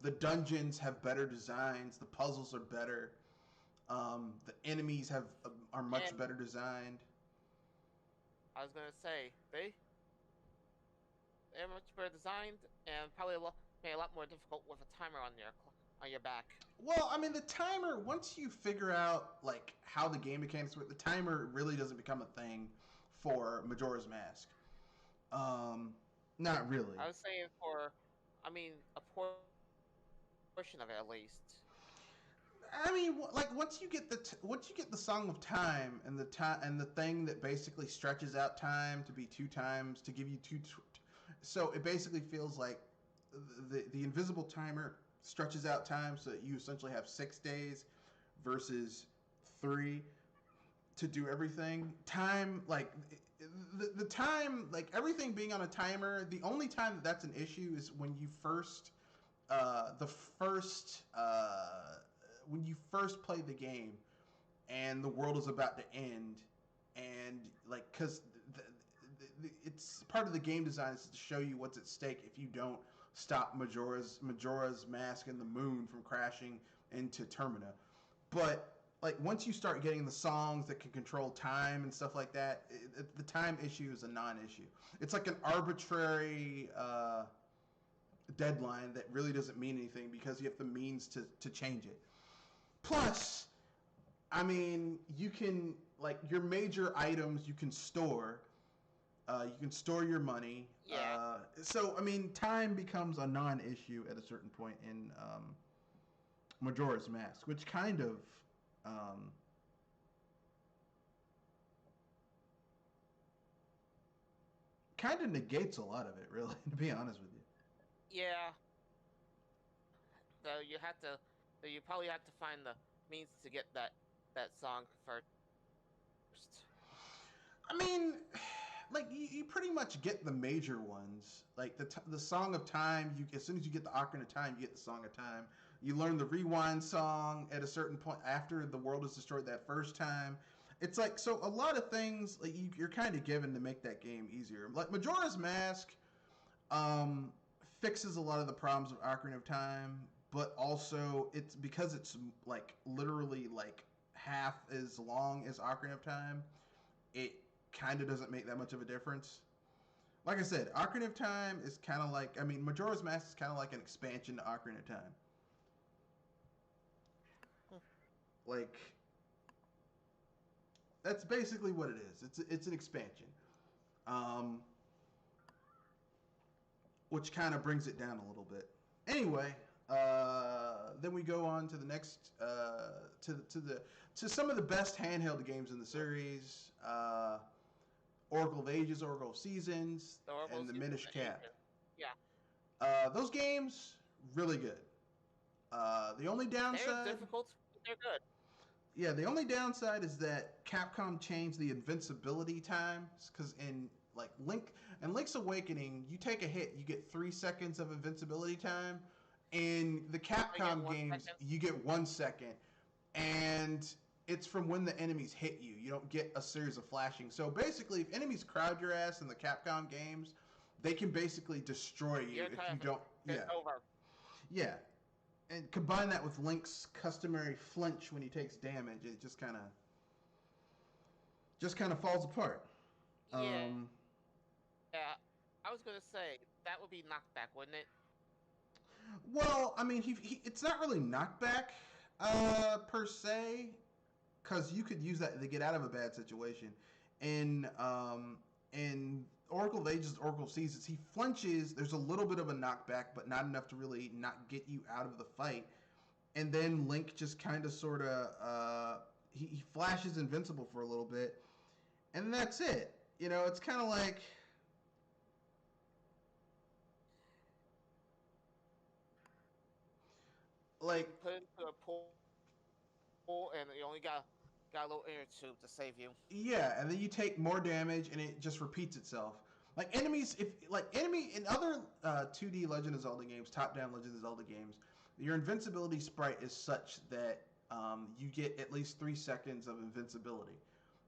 The dungeons have better designs. The puzzles are better. The enemies are much better designed. I was gonna say they're much better designed and probably made a lot more difficult with a timer on your back. Well, I mean, the timer, once you figure out like how the game mechanics work, the timer really doesn't become a thing for Majora's Mask. Not really. I was saying a portion of it at least. I mean, like once you get the Song of Time and the thing that basically stretches out time to be 2 times to give you so it basically feels like the invisible timer stretches out time so that you essentially have 6 days versus 3 to do everything. Time, like the time, like everything being on a timer. The only time that's an issue is when you first when you first play the game and the world is about to end, and like because it's part of the game design is to show you what's at stake if you don't stop Majora's Mask and the moon from crashing into Termina. But like once you start getting the songs that can control time and stuff like that, the time issue is a non-issue. It's like an arbitrary deadline that really doesn't mean anything because you have the means to change it. Plus, I mean, you can like your major items you can store. You can store your money. Yeah. So I mean, time becomes a non-issue at a certain point in Majora's Mask, which um, kind of negates a lot of it, really. To be honest with you. Yeah. So you have to. So you probably have to find the means to get that song first. I mean, like you pretty much get the major ones, like the Song of Time. You as soon as you get the Ocarina of Time, you get the Song of Time. You learn the Rewind song at a certain point after the world is destroyed that first time. It's like so a lot of things like you're kind of given to make that game easier. Like Majora's Mask um, fixes a lot of the problems of Ocarina of Time, but also it's because it's like literally like half as long as Ocarina of Time. It kind of doesn't make that much of a difference. Like I said, Ocarina of Time is kind of like, I mean, Majora's Mask is kind of like an expansion to Ocarina of Time. Like, that's basically what it is. It's an expansion, um, which kind of brings it down a little bit. Anyway, then we go on to the next to some of the best handheld games in the series. Oracle of Ages, Oracle of Seasons, and the Minish Cap. Yeah. Those games really good. The only downside, they're difficult, but they're good. yeah, the only downside is that Capcom changed the invincibility times because in like Link's Awakening, you take a hit, you get 3 seconds of invincibility time. In the Capcom games, you get 1 second, and it's from when the enemies hit you. You don't get a series of flashing. So basically, if enemies crowd your ass in the Capcom games, they can basically destroy you if you don't. Yeah. Over. Yeah. And combine that with Link's customary flinch when he takes damage, it just kind of falls apart. Yeah. Yeah. I was gonna say that would be knockback, wouldn't it? Well, I mean, it's not really knockback per se, because you could use that to get out of a bad situation. In Oracle of Ages, Oracle of Seasons, he flinches. There's a little bit of a knockback, but not enough to really not get you out of the fight. And then Link just kind of sort of he flashes invincible for a little bit, and that's it. You know, it's kind of like put into a pool, and you only got a little inner tube to save you. yeah, and then you take more damage, and it just repeats itself. Like enemies, if like enemy in other 2D Legend of Zelda games, top-down Legend of Zelda games, your invincibility sprite is such that you get at least 3 seconds of invincibility,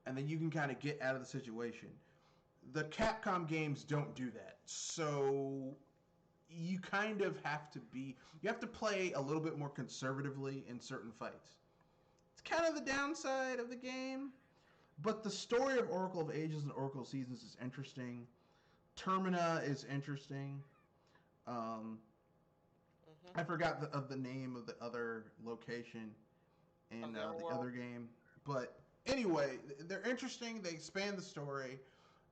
and then you can kind of get out of the situation. The Capcom games don't do that, so you kind of you have to play a little bit more conservatively in certain fights. It's kind of the downside of the game, but the story of Oracle of Ages and Oracle of Seasons is interesting. Termina is interesting. I forgot of the name of the other location in the other game, but anyway, they're interesting. They expand the story.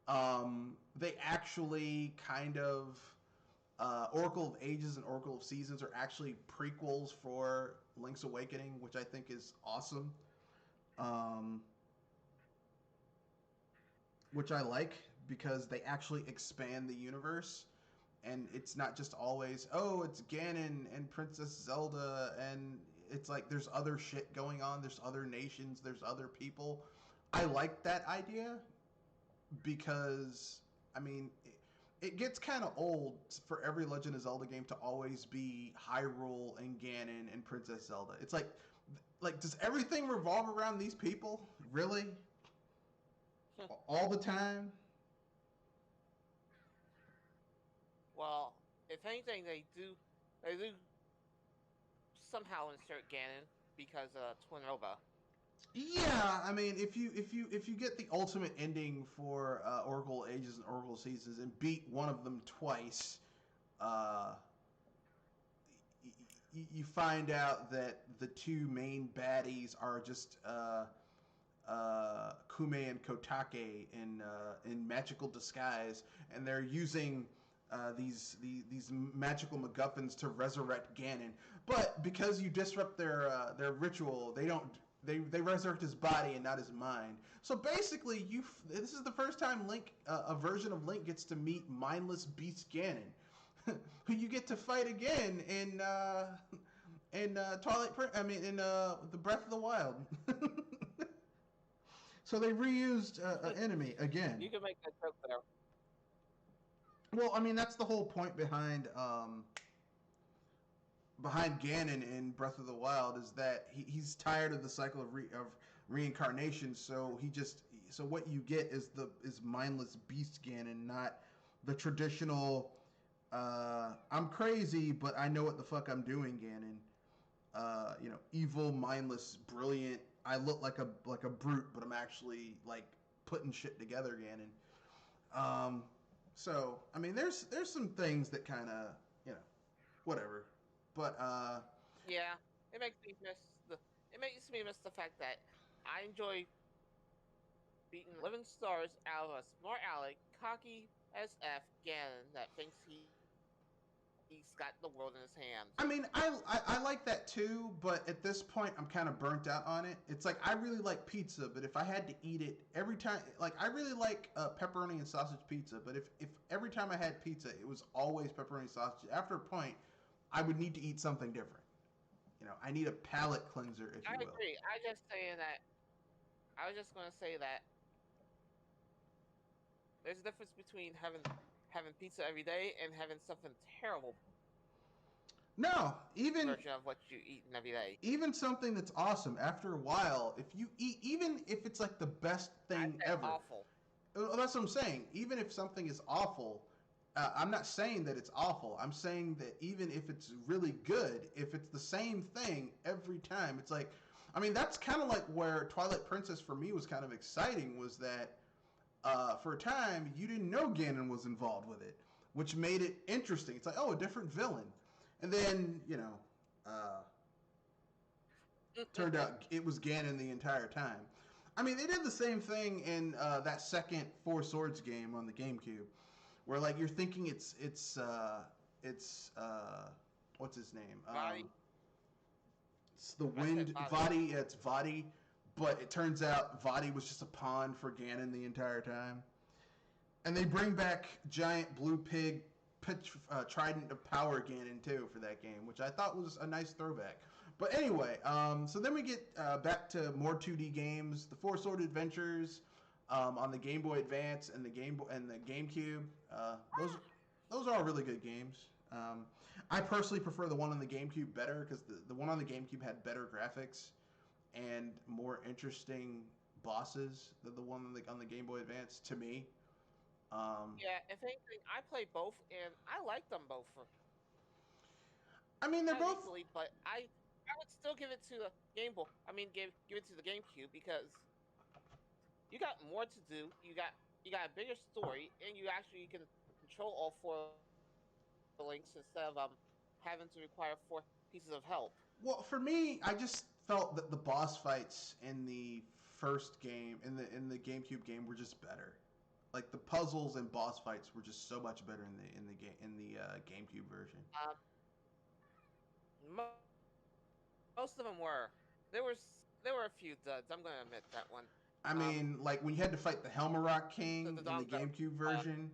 They actually kind of Oracle of Ages and Oracle of Seasons are actually prequels for Link's Awakening, which I think is awesome. Um, which I like because they actually expand the universe, and it's not just always it's Ganon and Princess Zelda, and it's like there's other shit going on. There's other nations. There's other people. I like that idea because I mean it gets kind of old for every Legend of Zelda game to always be Hyrule and Ganon and Princess Zelda. It's like does everything revolve around these people? Really? All the time? Well, if anything, they do somehow insert Ganon because Twin Roba. Yeah, I mean, if you get the ultimate ending for Oracle Ages and Oracle Seasons and beat one of them twice, you find out that the two main baddies are just Kume and Kotake in magical disguise, and they're using these magical MacGuffins to resurrect Ganon. But because you disrupt their ritual, they resurrect his body and not his mind. So basically, this is the first time Link, a version of Link, gets to meet mindless beast Ganon, who you get to fight again in Twilight. In the Breath of the Wild. So they reused an enemy again. You can make that joke there. Well, I mean that's the whole point behind Ganon in Breath of the Wild is that he's tired of the cycle of reincarnation. So what you get is mindless beast Ganon, not the traditional I'm crazy but I know what the fuck I'm doing Ganon. Evil, mindless, brilliant. I look like a brute, but I'm actually like putting shit together Ganon. So I mean, there's some things that kind of whatever, but yeah, it makes me miss the fact that I enjoy beating 11 stars out of a smart aleck, cocky SF Ganon that thinks he's got the world in his hands. I mean, I like that too, but at this point, I'm kind of burnt out on it. It's like I really like pizza, but if I had to eat it every time, like I really like pepperoni and sausage pizza, but if every time I had pizza, it was always pepperoni and sausage. After a point, I would need to eat something different. I need a palate cleanser, if you will. I agree. I was just going to say that there's a difference between having pizza every day and having something terrible. No, even version of what you eat every day. Even something that's awesome. After a while, if you eat, even if it's like the best thing ever, awful. That's what I'm saying. Even if something is awful, I'm not saying that it's awful. I'm saying that even if it's really good, if it's the same thing every time, it's like, I mean, that's kind of like where Twilight Princess for me was kind of exciting. Was that for a time you didn't know Ganon was involved with it, which made it interesting. It's like, oh, a different villain. And then, turned out it was Ganon the entire time. I mean, they did the same thing in that second Four Swords game on the GameCube, where like you're thinking it's what's his name? It's the wind Vadi. Yeah, it's Vadi, but it turns out Vadi was just a pawn for Ganon the entire time. And they bring back giant blue pig Trident of Power Ganon too for that game, which I thought was a nice throwback. But anyway, so then we get back to more 2D games, the Four Sword Adventures on the Game Boy Advance and the GameCube. Those are all really good games. I personally prefer the one on the GameCube better because the one on the GameCube had better graphics and more interesting bosses than the one on the Game Boy Advance to me. Yeah, if anything, I played both, and I like them both. I mean, they're both equally, but I would still give it to the Game Boy. I mean, give it to the GameCube because you got more to do. You got a bigger story, and you can control all four links instead of having to require 4 pieces of help. Well, for me, I just felt that the boss fights in the first game, in the GameCube game, were just better. Like the puzzles and boss fights were just so much better in the GameCube version. Most of them were. There were a few duds. I'm gonna admit that one. I mean, like when you had to fight the Helmarock King in the GameCube version,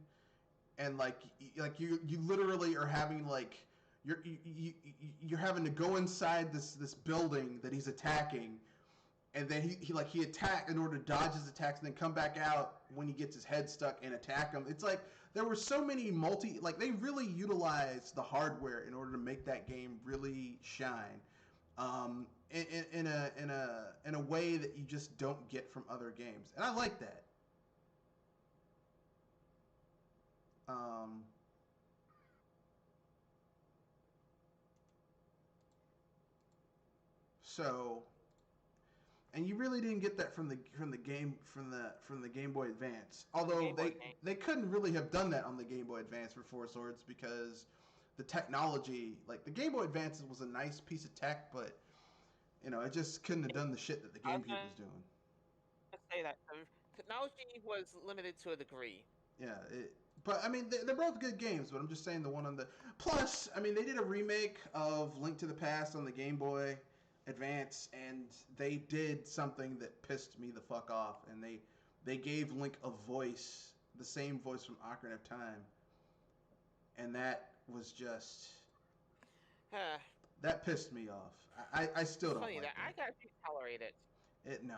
and like you literally are having like you're having to go inside this building that he's attacking. And then he attacked in order to dodge his attacks and then come back out when he gets his head stuck and attack him. It's like there were so many they really utilized the hardware in order to make that game really shine, in a way that you just don't get from other games, and I like that. So. And you really didn't get that from the Game Boy Advance. Although they couldn't really have done that on the Game Boy Advance for Four Swords because the technology, like the Game Boy Advance was a nice piece of tech, but It just couldn't have done the shit that the I was GameCube was doing. gonna say that technology was limited to a degree. Yeah, but I mean, they're both good games. But I'm just saying the one on the plus. I mean, they did a remake of Link to the Past on the Game Boy Advance, and they did something that pissed me the fuck off. And they gave Link a voice, the same voice from Ocarina of Time, and that was just that pissed me off. I still don't funny like that I can actually tolerate it. No.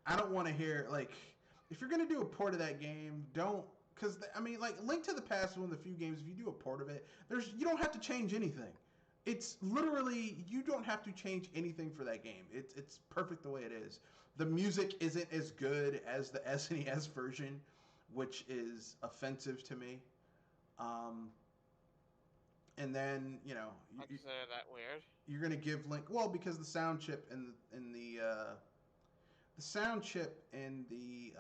I don't want to hear like if you're gonna do a port of that game, don't because I mean like Link to the Past is one of the few games if you do a port of it, you don't have to change anything. It's literally you don't have to change anything for that game. It's perfect the way it is. The music isn't as good as the SNES version, which is offensive to me. And then I consider that weird. you're gonna give Link because the sound chip the sound chip in the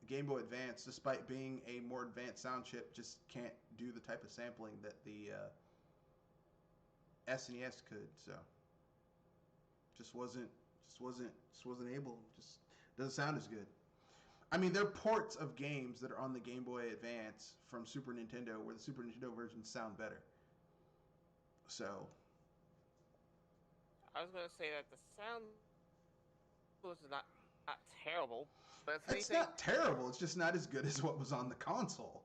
Game Boy Advance, despite being a more advanced sound chip, just can't do the type of sampling that the SNES could. So, just wasn't able. Just doesn't sound as good. I mean, there are ports of games that are on the Game Boy Advance from Super Nintendo where the Super Nintendo versions sound better. So, I was gonna say that the sound was not terrible, but it's not terrible. It's just not as good as what was on the console.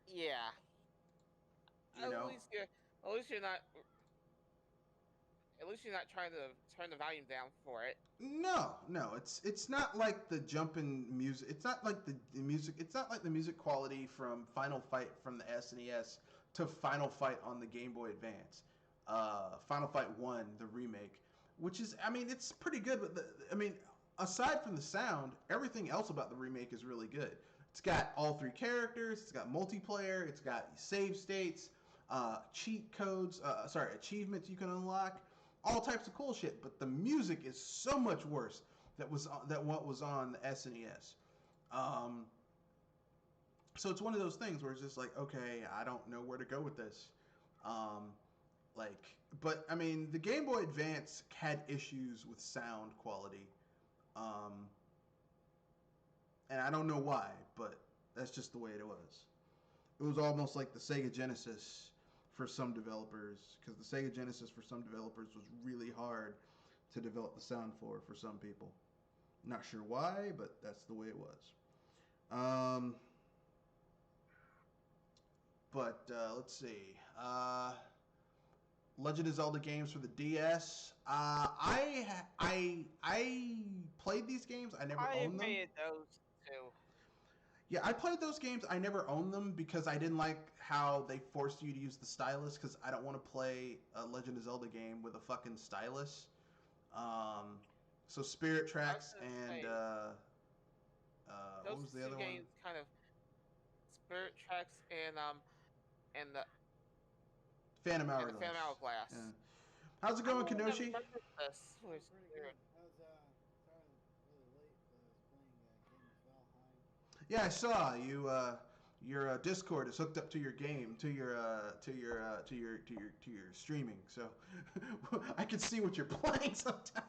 Yeah. At least you're not. At least you're not trying to turn the volume down for it. No, it's not like the jumping music. It's not like the music. It's not like the music quality from Final Fight from the SNES to Final Fight on the Game Boy Advance. Final Fight 1, the remake, which is, I mean, it's pretty good. But aside from the sound, everything else about the remake is really good. It's got all 3 characters. It's got multiplayer. It's got save states, cheat codes. Achievements you can unlock. All types of cool shit, but the music is so much worse than what was on the SNES. So it's one of those things where it's just like, okay, I don't know where to go with this. But I mean, the Game Boy Advance had issues with sound quality, and I don't know why, but that's just the way it was. It was almost like the Sega Genesis for some developers, because the Sega Genesis for some developers was really hard to develop the sound for some people. Not sure why, but that's the way it was. Let's see. Legend of Zelda games for the DS. I played these games. I never owned them. I played those too. Yeah, I played those games. I never owned them because I didn't like how they forced you to use the stylus, because I don't want to play a Legend of Zelda game with a fucking stylus. So Spirit Tracks and what was the other one? Kind of Spirit Tracks and the Phantom Hourglass. Phantom Hourglass. Yeah. How's it going, Kenoshi? Yeah, I saw you. Your Discord is hooked up to your game, to your streaming, so I can see what you're playing sometimes.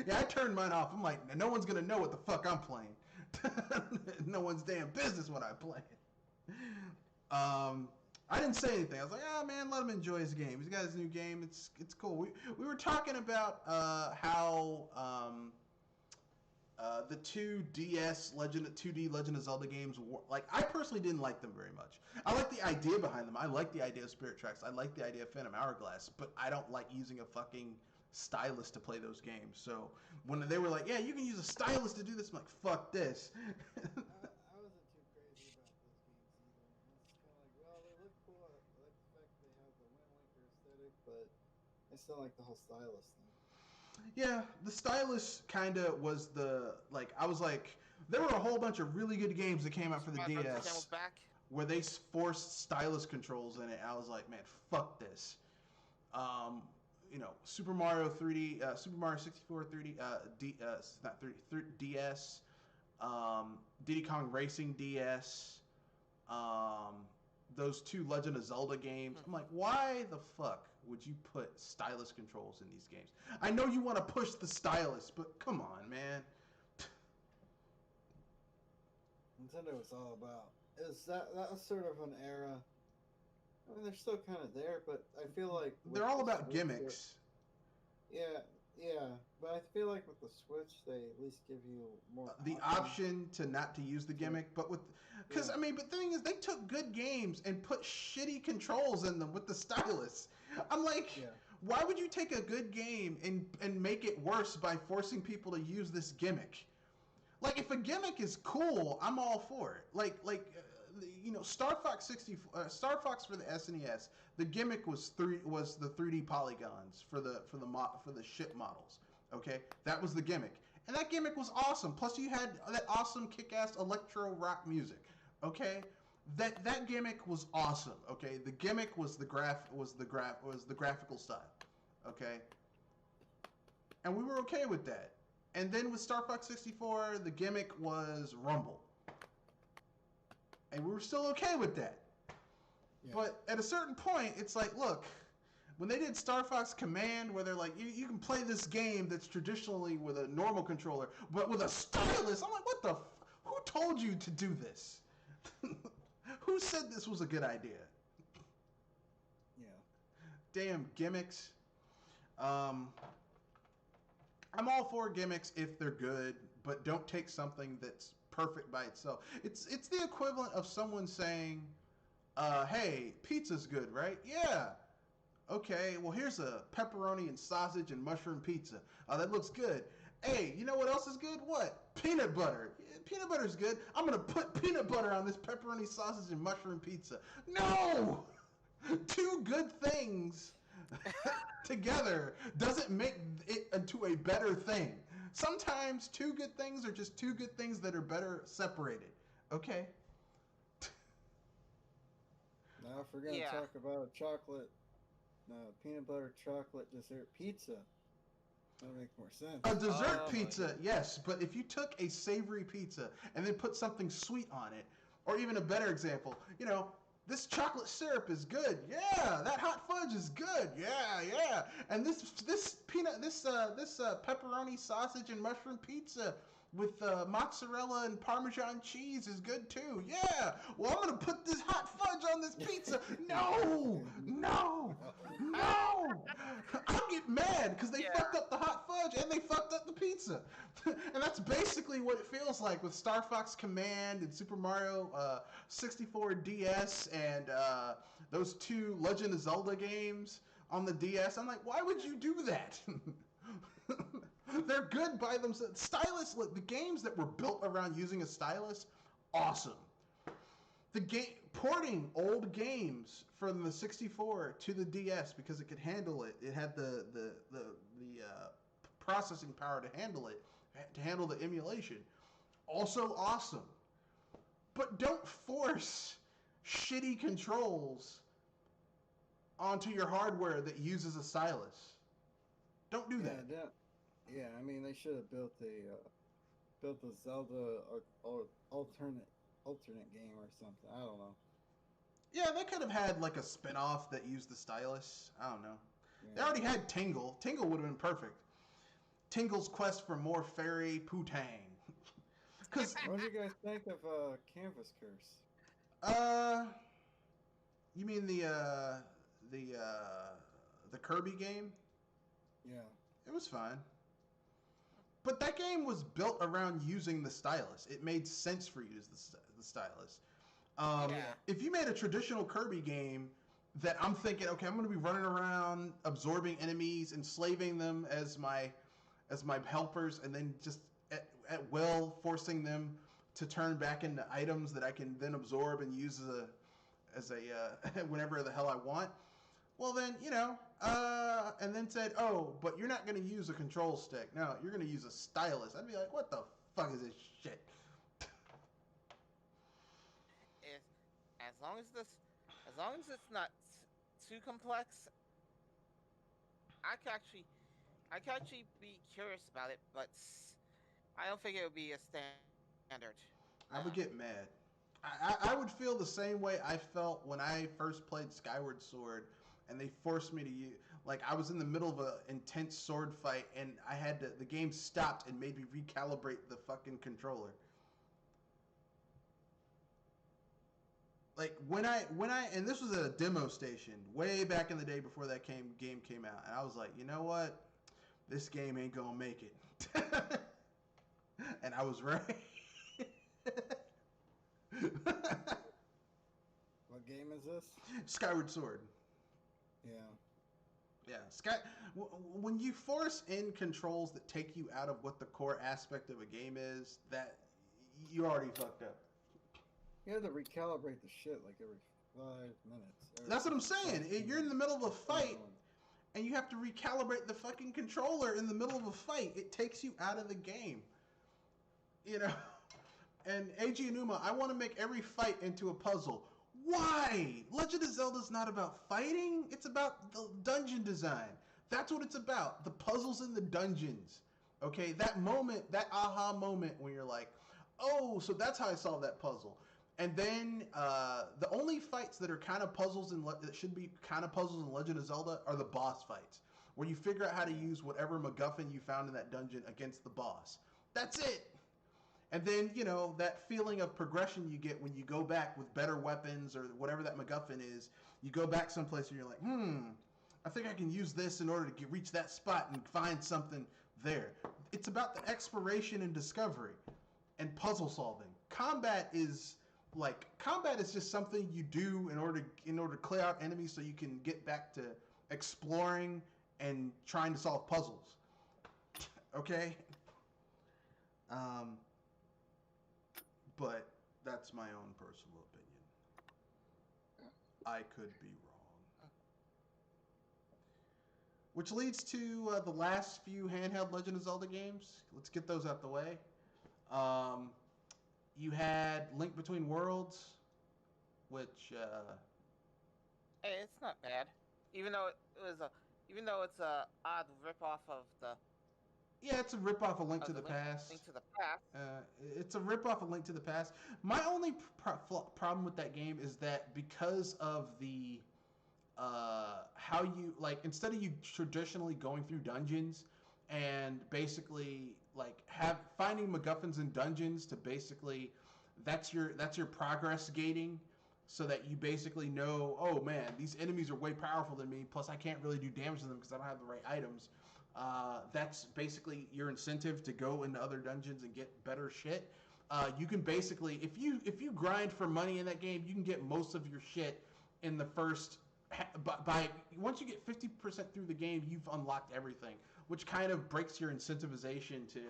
Yeah, I turned mine off. I'm like, no one's gonna know what the fuck I'm playing. No one's damn business what I'm playing. I didn't say anything. I was like, man, let him enjoy his game. He's got his new game. It's cool. We were talking about how the 2D Legend of Zelda games, I personally didn't like them very much. I like the idea behind them. I like the idea of Spirit Tracks. I like the idea of Phantom Hourglass, but I don't like using a fucking stylus to play those games. So when they were like, yeah, you can use a stylus to do this, I'm like, fuck this. I wasn't too crazy about those games either. It's kind of like, well, they look cool. I expect they have the Wind Waker aesthetic, but I still like the whole stylus thing. Yeah, the stylus kind of was I was like, there were a whole bunch of really good games that came out for the DS where they forced stylus controls in it. I was like, man, fuck this. Super Mario 3D, Super Mario 64 3D, not 3D, DS, Diddy Kong Racing DS, those two Legend of Zelda games. I'm like, why the fuck would you put stylus controls in these games? I know you want to push the stylus, but come on, man. Nintendo was all about. That was sort of an era. I mean, they're still kind of there, but I feel like They're all about gimmicks. Yeah, but I feel like with the Switch, they at least give you more the option to not to use the gimmick, but because I mean, but the thing is, they took good games and put shitty controls in them with the stylus. I'm like, why would you take a good game and make it worse by forcing people to use this gimmick? Like, if a gimmick is cool, I'm all for it. Star Fox 64, Star Fox for the SNES. The gimmick was the 3D polygons for the ship models. Okay, that was the gimmick, and that gimmick was awesome. Plus, you had that awesome kick-ass electro rock music. Okay, that gimmick was awesome. Okay, the gimmick was the graphical style. Okay, and we were okay with that. And then with Star Fox 64, the gimmick was Rumble. And we were still okay with that. Yeah. But at a certain point, it's like, look, when they did Star Fox Command, where they're like, you can play this game that's traditionally with a normal controller, but with a stylus, I'm like, what the who told you to do this? Who said this was a good idea? Yeah. Damn gimmicks. I'm all for gimmicks if they're good, but don't take something that's perfect by itself. It's the equivalent of someone saying, hey, pizza's good, right? Yeah. Okay, well, here's a pepperoni and sausage and mushroom pizza. Oh, that looks good. Hey, you know what else is good? What? Peanut butter. Yeah, peanut butter's good. I'm going to put peanut butter on this pepperoni sausage and mushroom pizza. No! Two good things together doesn't make it into a better thing. Sometimes two good things are just two good things that are better separated. Okay? Now, if we're going to talk about a peanut butter chocolate dessert pizza, that makes more sense. A dessert pizza, yes, but if you took a savory pizza and then put something sweet on it, or even a better example, this chocolate syrup is good. Yeah, that hot fudge is good. Yeah. And this pepperoni sausage and mushroom pizza with mozzarella and Parmesan cheese is good too. Yeah. Well, I'm gonna put this hot fudge on this pizza. No. I'll get mad because they fucked up the hot fudge and they fucked up the pizza. And that's basically what it feels like with Star Fox Command and Super Mario 64 DS and those two Legend of Zelda games on the DS. I'm like, why would you do that? They're good by themselves. Stylus, look, the games that were built around using a stylus, awesome. Porting old games from the 64 to the DS because it could handle it. It had the processing power to handle it, to handle the emulation. Also awesome. But don't force shitty controls onto your hardware that uses a stylus. Don't do that. Yeah, I mean, they should have built the Zelda alternate game or something. I don't know. Yeah, they could have had like a spin-off that used the stylus. I don't know. Yeah. They already had Tingle. Tingle would have been perfect. Tingle's quest for more fairy Poontang. What do you guys think of Canvas Curse? You mean the Kirby game? Yeah. It was fine. But that game was built around using the stylus. It made sense for you to use the stylus. If you made a traditional Kirby game that I'm thinking, okay, I'm going to be running around, absorbing enemies, enslaving them as my helpers, and then just at will forcing them to turn back into items that I can then absorb and use as a whenever the hell I want. Well then, and then said, oh, but you're not going to use a control stick. No, you're going to use a stylus. I'd be like, what the fuck is this shit? As long as it's not too complex, I can actually be curious about it, but I don't think it would be a standard. I would get mad. I would feel the same way I felt when I first played Skyward Sword, and they forced me to use. Like I was in the middle of an intense sword fight, and I had to. The game stopped and made me recalibrate the fucking controller. Like and this was at a demo station way back in the day before that game came out, and I was like, you know what, this game ain't gonna make it, and I was right. What game is this? Skyward Sword. Yeah. Yeah, when you force in controls that take you out of what the core aspect of a game is, that you already fucked up. You have to recalibrate the shit like every 5 minutes. That's what I'm saying. You're in the middle of a fight, and you have to recalibrate the fucking controller in the middle of a fight. It takes you out of the game. You know? And Eiji Aonuma, I want to make every fight into a puzzle. Why? Legend of Zelda's not about fighting. It's about the dungeon design. That's what it's about. The puzzles in the dungeons. Okay? That moment, that aha moment when you're like, oh, so that's how I solved that puzzle. And then the only fights that are kind of puzzles that should be kind of puzzles in Legend of Zelda are the boss fights, where you figure out how to use whatever MacGuffin you found in that dungeon against the boss. That's it. And then, you know, that feeling of progression you get when you go back with better weapons or whatever that MacGuffin is, you go back someplace and you're like, I think I can use this in order to reach that spot and find something there. It's about the exploration and discovery and puzzle solving. Combat is just something you do in order to clear out enemies so you can get back to exploring and trying to solve puzzles. Okay? But that's my own personal opinion. I could be wrong. Which leads to the last few handheld Legend of Zelda games. Let's get those out the way. You had Link Between Worlds, which Hey, it's not bad. Even though it's a odd ripoff of the. Yeah, it's a ripoff of Link to the Past. Link to the Past. It's a ripoff of Link to the Past. My only problem with that game is that because of the how you instead of you traditionally going through dungeons and basically finding MacGuffins in dungeons to basically that's your progress gating, so that you basically know, oh man, these enemies are way powerful than me, plus I can't really do damage to them because I don't have the right items. That's basically your incentive to go into other dungeons and get better shit. You can basically, if you grind for money in that game, you can get most of your shit in the first. By once you get 50% through the game, you've unlocked everything, which kind of breaks your incentivization to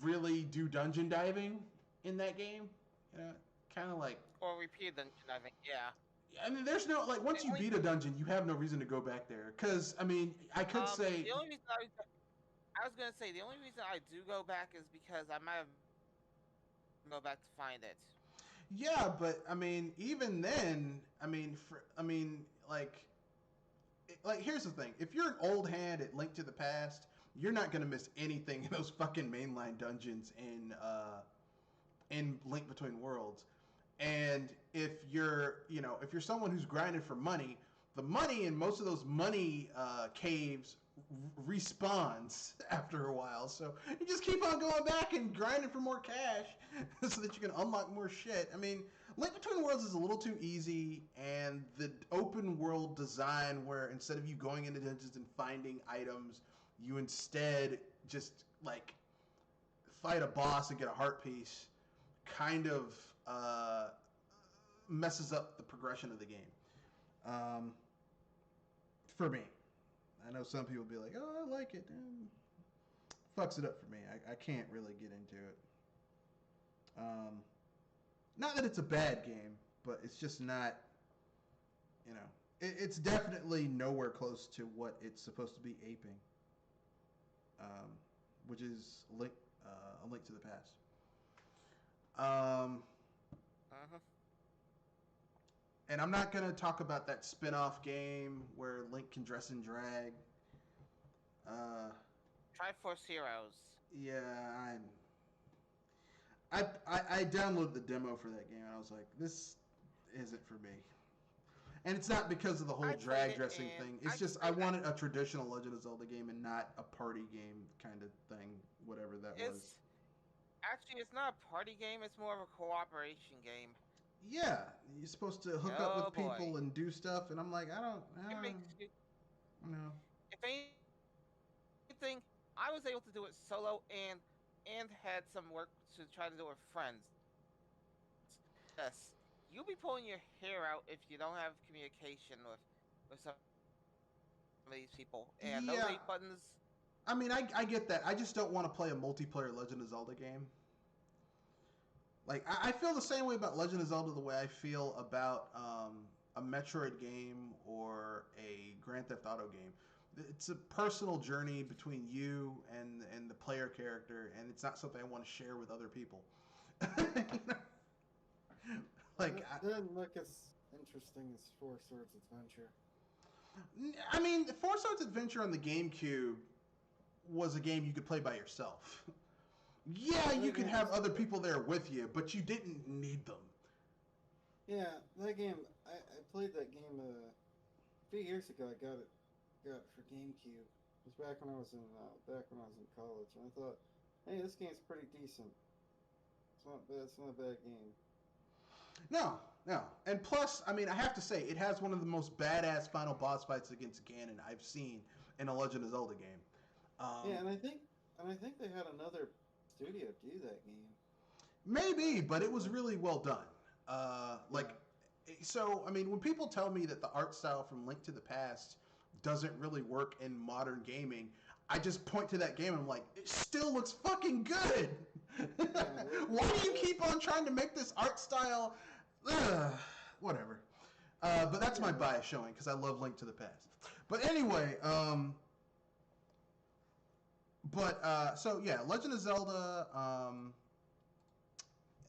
really do dungeon diving in that game. You know, kind of like or repeat dungeon diving. Yeah. I mean, there's no once you beat a dungeon, you have no reason to go back there. Because I mean, I could say the only reason I was gonna say the only reason I do go back is because I might have go back to find it. Yeah, but I mean, even then, here's the thing: if you're an old hand at Link to the Past, you're not gonna miss anything in those fucking mainline dungeons in Link Between Worlds. And if you're someone who's grinding for money, the money in most of those money caves respawns after a while. So you just keep on going back and grinding for more cash so that you can unlock more shit. I mean, Link Between Worlds is a little too easy, and the open world design where instead of you going into dungeons and finding items, you instead just fight a boss and get a heart piece, kind of messes up the progression of the game. For me. I know some people be like, oh, I like it. Fucks it up for me. I can't really get into it. Not that it's a bad game, but it's just not, it's definitely nowhere close to what it's supposed to be aping, which is A Link to the Past. And I'm not going to talk about that spin-off game where Link can dress in drag. Triforce Heroes. Yeah, I downloaded the demo for that game and I was like, this isn't for me. And it's not because of the whole I played drag it, dressing and thing. It's I just I say that wanted a traditional Legend of Zelda game and not a party game kind of thing, whatever that was. it's not a party game. It's more of a cooperation game. Yeah, you're supposed to hook up Oh with boy, people and do stuff, and I'm like, it makes you. no. If anything, I was able to do it solo and had some work to try to do it with friends. Yes, you'll be pulling your hair out if you don't have communication with some of these people. And those Yeah, 8 buttons. I mean, I get that. I just don't want to play a multiplayer Legend of Zelda game. Like, I feel the same way about Legend of Zelda the way I feel about a Metroid game or a Grand Theft Auto game. It's a personal journey between you and the player character, and it's not something I want to share with other people. Like, It didn't look as interesting as Four Swords Adventure. I mean, Four Swords Adventure on the GameCube was a game you could play by yourself. Yeah, you could have other people there with you, but you didn't need them. Yeah, that game. I played that game a few years ago. I got it for GameCube. It was back when I was in college, and I thought, hey, this game's pretty decent. It's not bad. It's not a bad game. No, no. And plus, I mean, I have to say, it has one of the most badass final boss fights against Ganon I've seen in a Legend of Zelda game. Yeah, and I think they had another studio do that game. Maybe, but it was really well done. So, I mean, when people tell me that the art style from Link to the Past doesn't really work in modern gaming, I just point to that game and I'm like, it still looks fucking good. Why do you keep on trying to make this art style? Whatever. But that's my bias showing because I love Link to the Past. But anyway, so yeah, Legend of Zelda.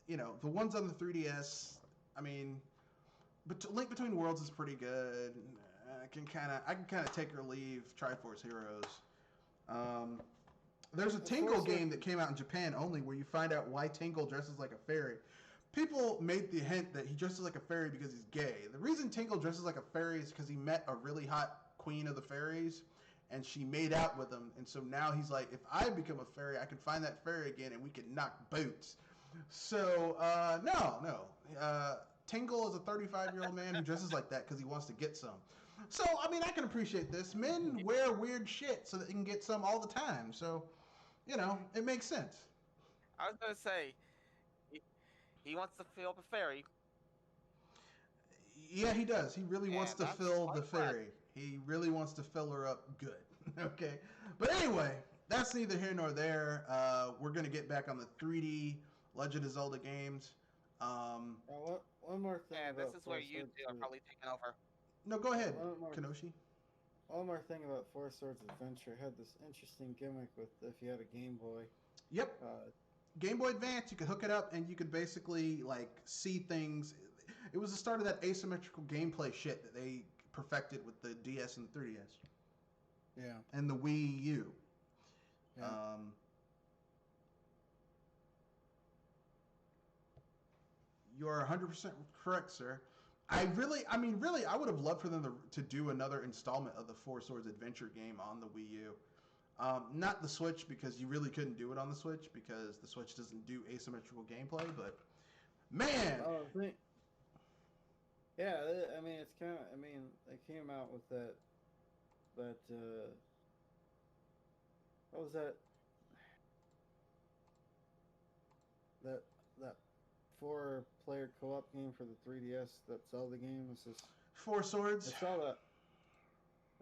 The ones on the 3DS. I mean, Link Between Worlds is pretty good. I can kind of take or leave Triforce Heroes. There's a Tingle game that came out in Japan only where you find out why Tingle dresses like a fairy. People made the hint that he dresses like a fairy because he's gay. The reason Tingle dresses like a fairy is because he met a really hot queen of the fairies and she made out with him. And so now he's like, if I become a fairy, I can find that fairy again and we can knock boots. So, no. Tingle is a 35-year-old man who dresses like that because he wants to get some. So, I mean, I can appreciate this. Men wear weird shit so that they can get some all the time. So, it makes sense. I was gonna say, he wants to fill the fairy. Yeah, he does. He really wants to fill the fairy. fairy. He really wants to fill her up good. Okay. But anyway, that's neither here nor there. We're going to get back on the 3D Legend of Zelda games. One more thing. Yeah, this is where you two are probably taking over. No, go ahead, Kenoshi. One more thing about Four Swords Adventure. It had this interesting gimmick with if you had a Game Boy. Yep. Game Boy Advance, you could hook it up and you could basically see things. It was the start of that asymmetrical gameplay shit that they perfected with the DS and the 3DS. Yeah. And the Wii U. Yeah. You are 100% correct, sir. I would have loved for them to do another installment of the Four Swords Adventure game on the Wii U. Not the Switch, because you really couldn't do it on the Switch, because the Switch doesn't do asymmetrical gameplay, but man! Yeah, I mean, it's kind of, they came out with that, what was that? That 4-player co-op game for the 3DS, that Zelda game was just... Four Swords? I saw that.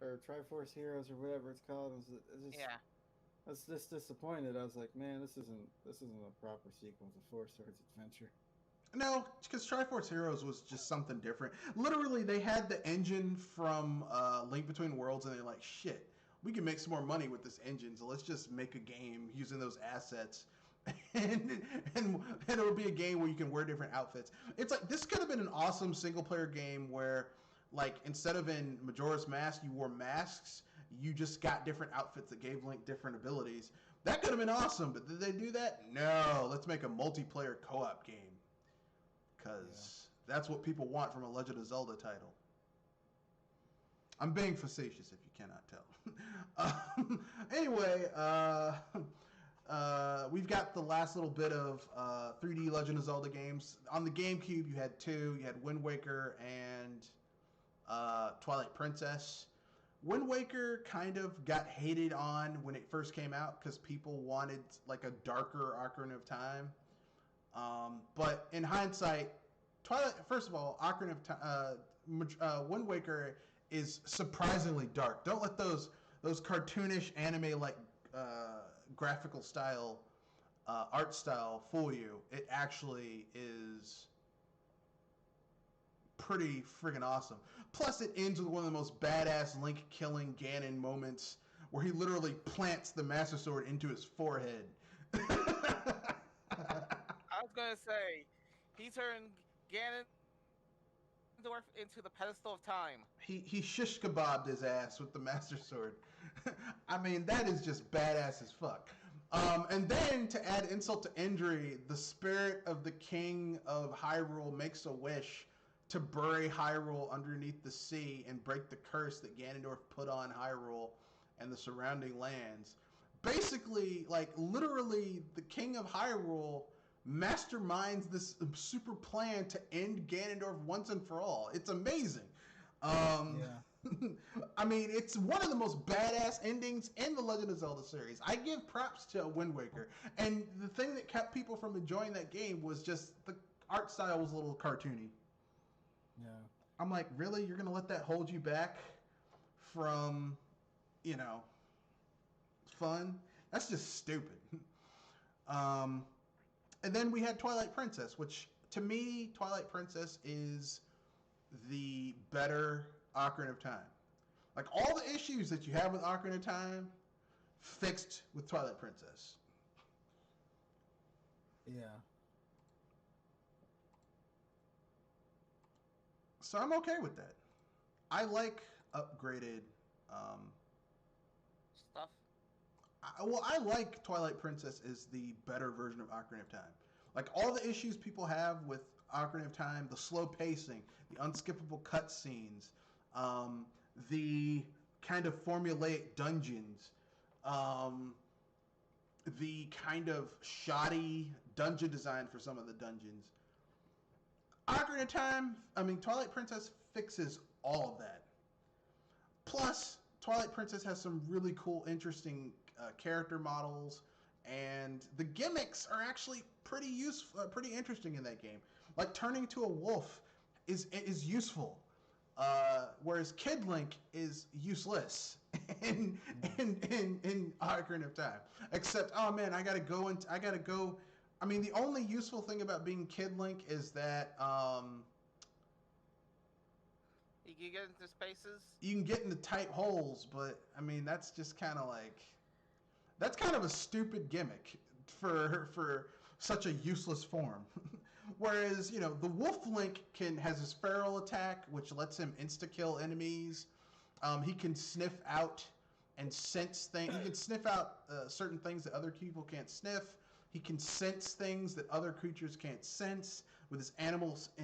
Or Triforce Heroes, or whatever it's called. Yeah. I was just disappointed. I was like, man, this isn't a proper sequel to Four Swords Adventure. No, because Triforce Heroes was just something different. Literally, they had the engine from Link Between Worlds, and they're like, shit, we can make some more money with this engine, so let's just make a game using those assets. And it would be a game where you can wear different outfits. It's like, this could have been an awesome single-player game where, instead of in Majora's Mask, you wore masks, you just got different outfits that gave Link different abilities. That could have been awesome, but did they do that? No. Let's make a multiplayer co-op game. Because that's what people want from a Legend of Zelda title. I'm being facetious if you cannot tell. Anyway, we've got the last little bit of 3D Legend of Zelda games. On the GameCube, you had two. You had Wind Waker and Twilight Princess. Wind Waker kind of got hated on when it first came out because people wanted like a darker Ocarina of Time. But in hindsight, first of all, Wind Waker is surprisingly dark. Don't let those cartoonish anime like graphical style art style fool you. It actually is pretty friggin' awesome. Plus, it ends with one of the most badass Link killing Ganon moments, where he literally plants the Master Sword into his forehead. I was gonna say, he turned Ganondorf into the pedestal of time. He shish kebabbed his ass with the Master Sword. I mean, that is just badass as fuck. And then, to add insult to injury, the spirit of the King of Hyrule makes a wish to bury Hyrule underneath the sea and break the curse that Ganondorf put on Hyrule and the surrounding lands. Basically, like, literally, the King of Hyrule masterminds this super plan to end Ganondorf once and for all. It's amazing. I mean, it's one of the most badass endings in the Legend of Zelda series. I give props to Wind Waker. And the thing that kept people from enjoying that game was just the art style was a little cartoony. Yeah. I'm like, really? You're going to let that hold you back from, fun? That's just stupid. And then we had Twilight Princess, which, to me, Twilight Princess is the better Ocarina of Time. Like, all the issues that you have with Ocarina of Time, fixed with Twilight Princess. Yeah. So I'm okay with that. I like upgraded Stuff. I like Twilight Princess is the better version of Ocarina of Time. Like, all the issues people have with Ocarina of Time, the slow pacing, the unskippable cutscenes, the kind of formulaic dungeons, the kind of shoddy dungeon design for some of the dungeons. Ocarina of Time, Twilight Princess fixes all of that. Plus, Twilight Princess has some really cool, interesting character models, and the gimmicks are actually pretty useful, pretty interesting in that game. Like, turning to a wolf is useful, whereas Kid Link is useless in Ocarina of Time. Except, oh man, I gotta go. The only useful thing about being Kid Link is that You can get into spaces. you can get into tight holes, but that's just kind of like, that's kind of a stupid gimmick for such a useless form. Whereas, the Wolf Link has his feral attack, which lets him insta-kill enemies. He can sniff out and sense things. He can sniff out certain things that other people can't sniff. He can sense things that other creatures can't sense with his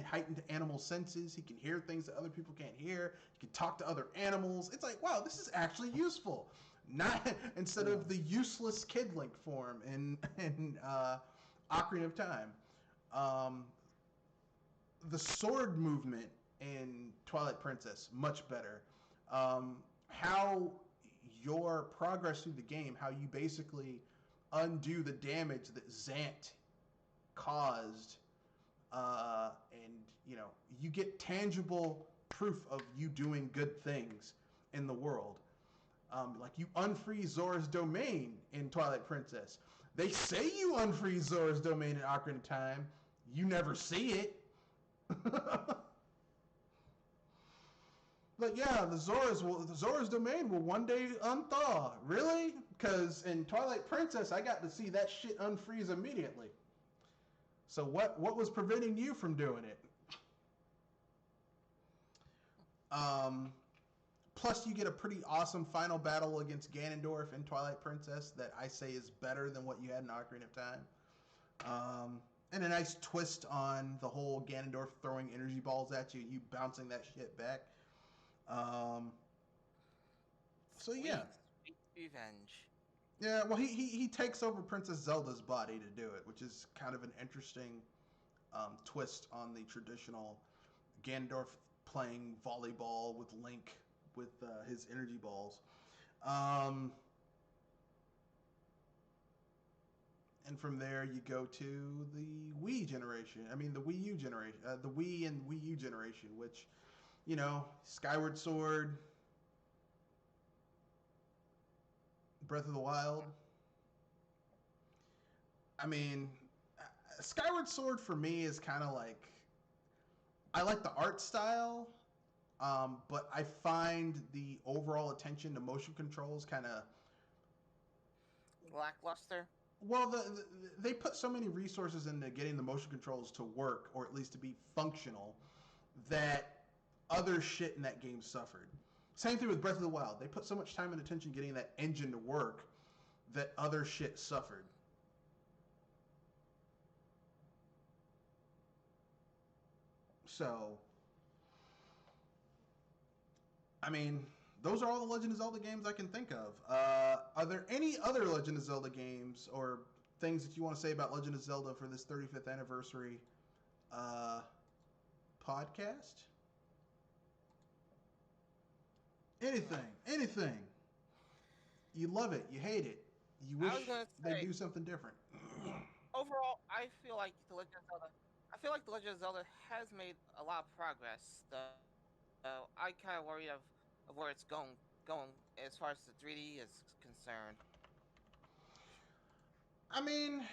heightened animal senses. He can hear things that other people can't hear. He can talk to other animals. It's like, wow, this is actually useful. Not instead of the useless Kid Link form in Ocarina of Time. The sword movement in Twilight Princess, much better. How your progress through the game, how you basically undo the damage that Zant caused, and you get tangible proof of you doing good things in the world. Like, you unfreeze Zora's domain in Twilight Princess. They say you unfreeze Zora's domain in Ocarina of Time. You never see it. But yeah, the Zora's domain will one day unthaw. Really? Because in Twilight Princess, I got to see that shit unfreeze immediately. So what was preventing you from doing it? Plus, you get a pretty awesome final battle against Ganondorf and Twilight Princess that I say is better than what you had in Ocarina of Time. And a nice twist on the whole Ganondorf throwing energy balls at you and you bouncing that shit back. So yeah. Sweet revenge. Yeah, well, he takes over Princess Zelda's body to do it, which is kind of an interesting twist on the traditional Ganondorf playing volleyball with Link with his energy balls. And from there, you go to the Wii generation. I mean, the Wii U generation, the Wii and Wii U generation, which, you know, Skyward Sword, Breath of the Wild. I mean, Skyward Sword for me is kind of like I like the art style, but I find the overall attention to motion controls kind of Lackluster. well. They put so many resources into getting the motion controls to work, or at least to be functional, that other shit in that game suffered. Same thing with Breath of the Wild. They put so much time and attention getting that engine to work that other shit suffered. So, I mean, those are all the Legend of Zelda games I can think of. Are there any other Legend of Zelda games or things that you want to say about Legend of Zelda for this 35th anniversary podcast? Anything. You love it, you hate it, you wish they do something different. Overall, I feel like the Legend of Zelda. I feel like the Legend of Zelda has made a lot of progress. I kind of worry of where it's going as far as the 3D is concerned. I mean,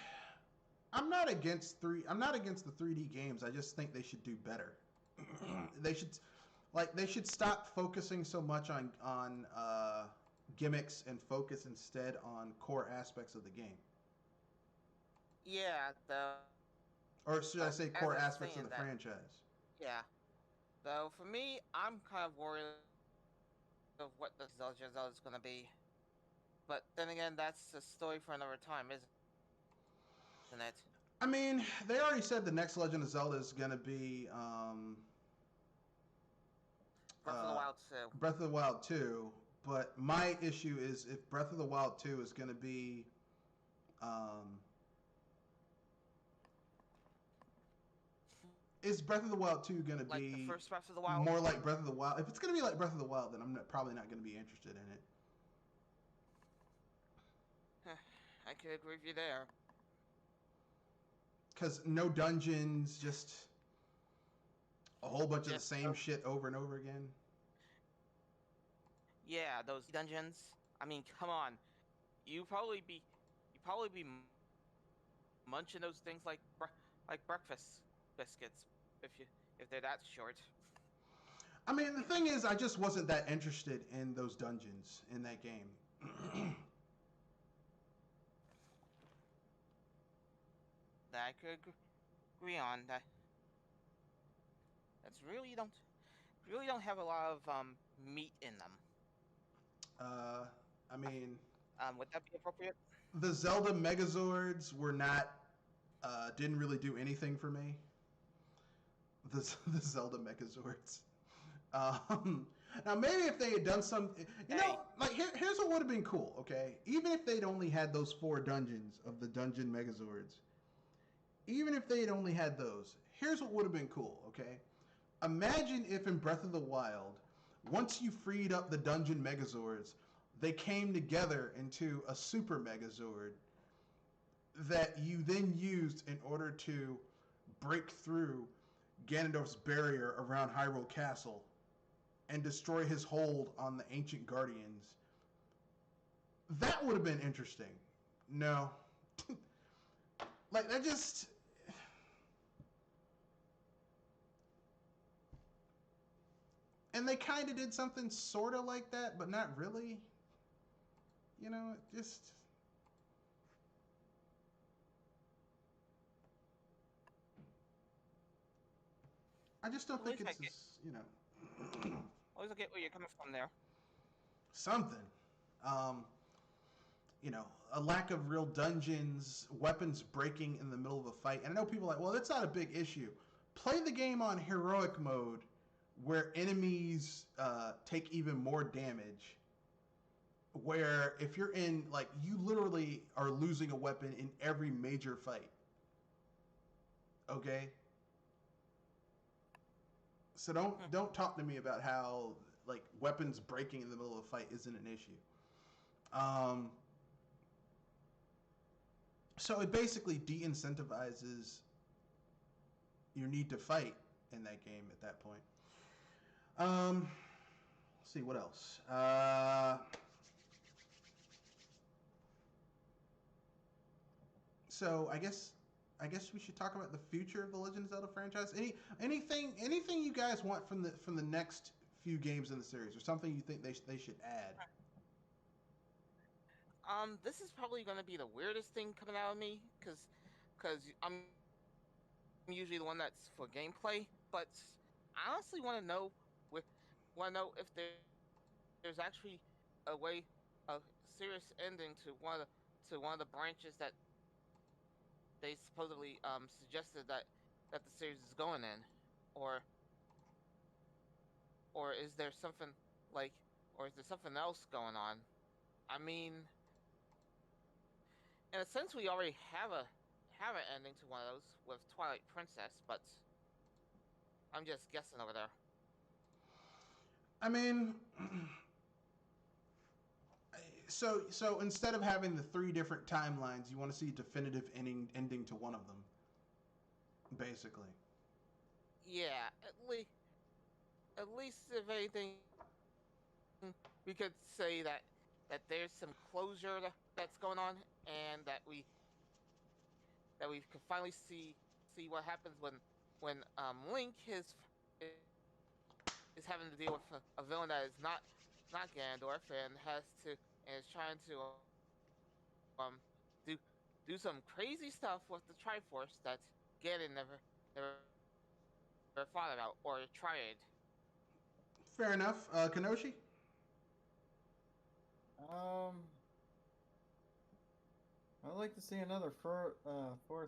I'm not against the 3D games. I just think they should do better. They should stop focusing so much on gimmicks and focus instead on core aspects of the game. Yeah, Or should I say core as I was aspects of saying the that, franchise? yeah. Though for me, I'm kind of worried of what the Legend of Zelda is going to be. But then again, that's a story for another time, isn't it? I mean, they already said the next Legend of Zelda is going to be Breath of the Wild 2. Breath of the Wild 2. But my issue is if Breath of the Wild 2 is going to be is Breath of the Wild 2 going to Like be the first Breath of the Wild? more like Breath of the Wild? If it's going to be like Breath of the Wild, then I'm probably not going to be interested in it. I could agree with you there. Because no dungeons, just a whole bunch of the same shit over and over again. Yeah, those dungeons. I mean, come on. You probably be munching those things like breakfast biscuits if they're that short. I mean, the thing is, I just wasn't that interested in those dungeons in that game. That I could agree on. That's really don't have a lot of meat in them. I mean, would that be appropriate? The Zelda Megazords were not, didn't really do anything for me. The Zelda Megazords. Now maybe if they had done some, like here's what would have been cool. Okay, even if they'd only had those 4 dungeons of the Dungeon Megazords, even if they'd only had those, here's what would have been cool. Okay, imagine if in Breath of the Wild, once you freed up the Dungeon Megazords, they came together into a Super Megazord that you then used in order to break through Ganondorf's barrier around Hyrule Castle and destroy his hold on the ancient guardians. That would have been interesting. No. Like, that just... And they kind of did something sort of like that, but not really. You know, it just... I just don't think it's, you know... Always get where you're coming from there. something. Um, a lack of real dungeons, weapons breaking in the middle of a fight. And I know people are like, well, that's not a big issue. Play the game on heroic mode, where enemies take even more damage. Where if you're in, like, you literally are losing a weapon in every major fight. Okay? So don't talk to me about how, like, weapons breaking in the middle of a fight isn't an issue. So it basically de-incentivizes your need to fight in that game at that point. Let's see what else. So I guess we should talk about the future of the Legend of Zelda franchise. Anything you guys want from the next few games in the series, or something you think they should add? This is probably gonna be the weirdest thing coming out of me, cause I'm usually the one that's for gameplay, but I honestly with want to know if there's actually a way, a serious ending to one of the branches that they supposedly suggested that the series is going in, or or is there something like or is there something else going on? I mean, in a sense, we already have an ending to one of those with Twilight Princess, but I'm just guessing over there. I mean, so instead of having the three different timelines, you want to see a definitive ending to one of them, basically. Yeah, at least if anything, we could say that there's some closure that's going on, and that we can finally see what happens when Link is having to deal with a villain that is not Ganondorf and is trying to um do do some crazy stuff with the Triforce that Ganon never thought about or tried. Fair enough. Kenoshi? Um, I'd like to see another Four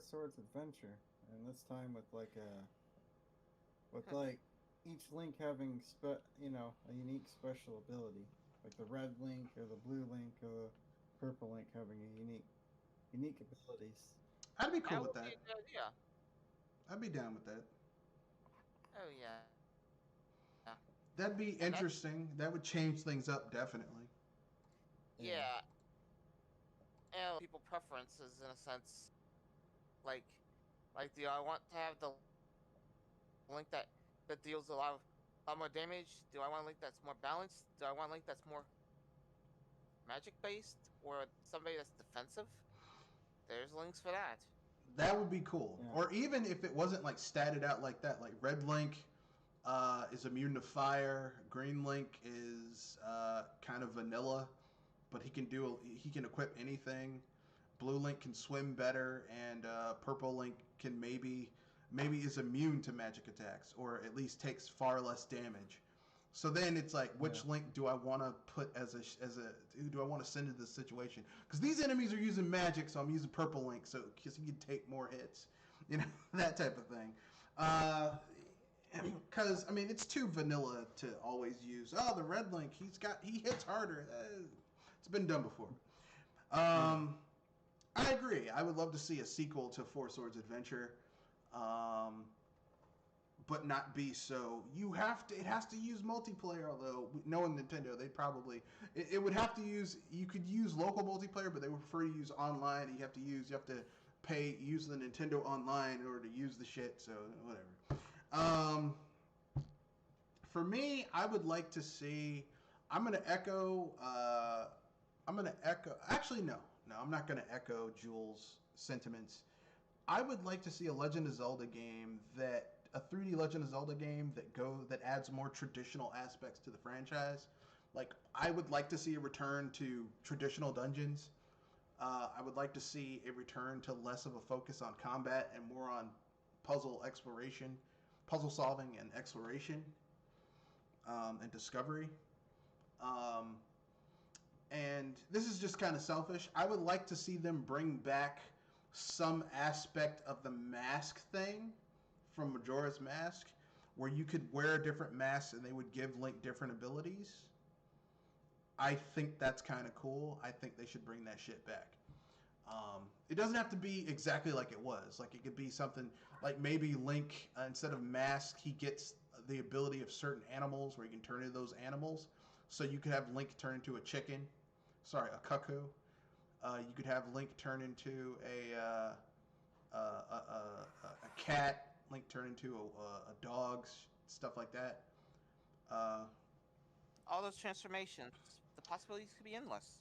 Swords adventure, and this time with like each link having a unique special ability, like the red link or the blue link or the purple link having a unique abilities. I'd be cool That with would that. be a good idea. I'd be down with that. Oh yeah. Yeah. That'd be And that's interesting. That would change things up, definitely. Yeah. yeah. And people preferences in a sense. Like do I want to have the link that deals lot more damage? Do I want a link that's more balanced? Do I want a link that's more magic based or somebody that's defensive? There's links for that. That would be cool. Yeah. Or even if it wasn't like statted out like that, like Red Link is immune to fire, Green Link is kind of vanilla, but he can equip anything. Blue Link can swim better, and Purple Link can maybe is immune to magic attacks, or at least takes far less damage. So then it's like, which link do I want to put as who do I want to send into this situation? Because these enemies are using magic, so I'm using Purple Link, so because he can take more hits, that type of thing. Because I mean, it's too vanilla to always use. Oh, the Red Link, he hits harder. It's been done before. I agree. I would love to see a sequel to Four Swords Adventure, but not be so. It has to use multiplayer. Although knowing Nintendo, they probably it would have to use. You could use local multiplayer, but they would prefer to use online. You have to use the Nintendo Online in order to use the shit. So whatever. For me, I would like to see. I'm gonna echo. Actually, no. I'm not gonna echo Jules' sentiments. I would like to see a Legend of Zelda game a 3D Legend of Zelda game that adds more traditional aspects to the franchise. Like, I would like to see a return to traditional dungeons. I would like to see a return to less of a focus on combat and more on puzzle solving and exploration, and discovery. this is just kind of selfish. I would like to see them bring back some aspect of the mask thing from Majora's Mask, where you could wear different masks and they would give Link different abilities. I think that's kind of cool. I think they should bring that shit back. It doesn't have to be exactly like it was. Like, it could be something like maybe Link, instead of mask, he gets the ability of certain animals where he can turn into those animals. So you could have Link turn into a chicken. Sorry, a cuckoo. You could have Link turn into a cat. Link turn into a dog. Stuff like that. All those transformations, the possibilities could be endless.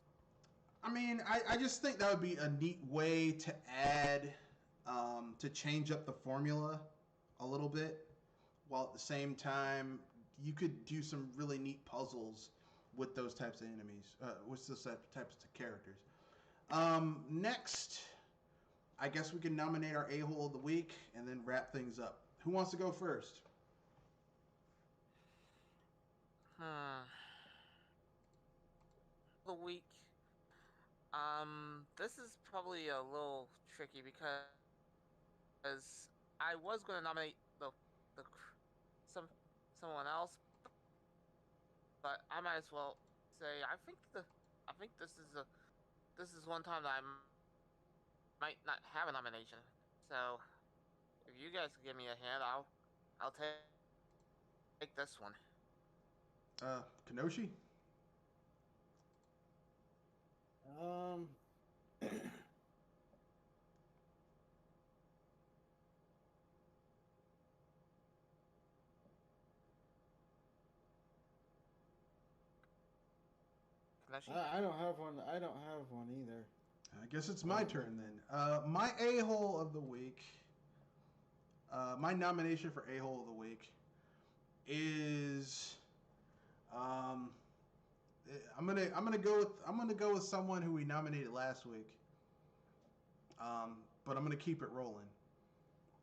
I mean, I just think that would be a neat way to add, to change up the formula a little bit, while at the same time, you could do some really neat puzzles with those types of enemies, with those types of characters. Next, I guess we can nominate our a-hole of the week and then wrap things up. Who wants to go first? The week. This is probably a little tricky because I was going to nominate the someone else, but I might as well say I think this is one time that I might not have a nomination. So if you guys give me a hand, I'll take this one. Kenoshi? I don't have one. I don't have one either. I guess it's my turn then. My a-hole of the week, my nomination for a-hole of the week is, I'm gonna go with someone who we nominated last week. But I'm gonna keep it rolling.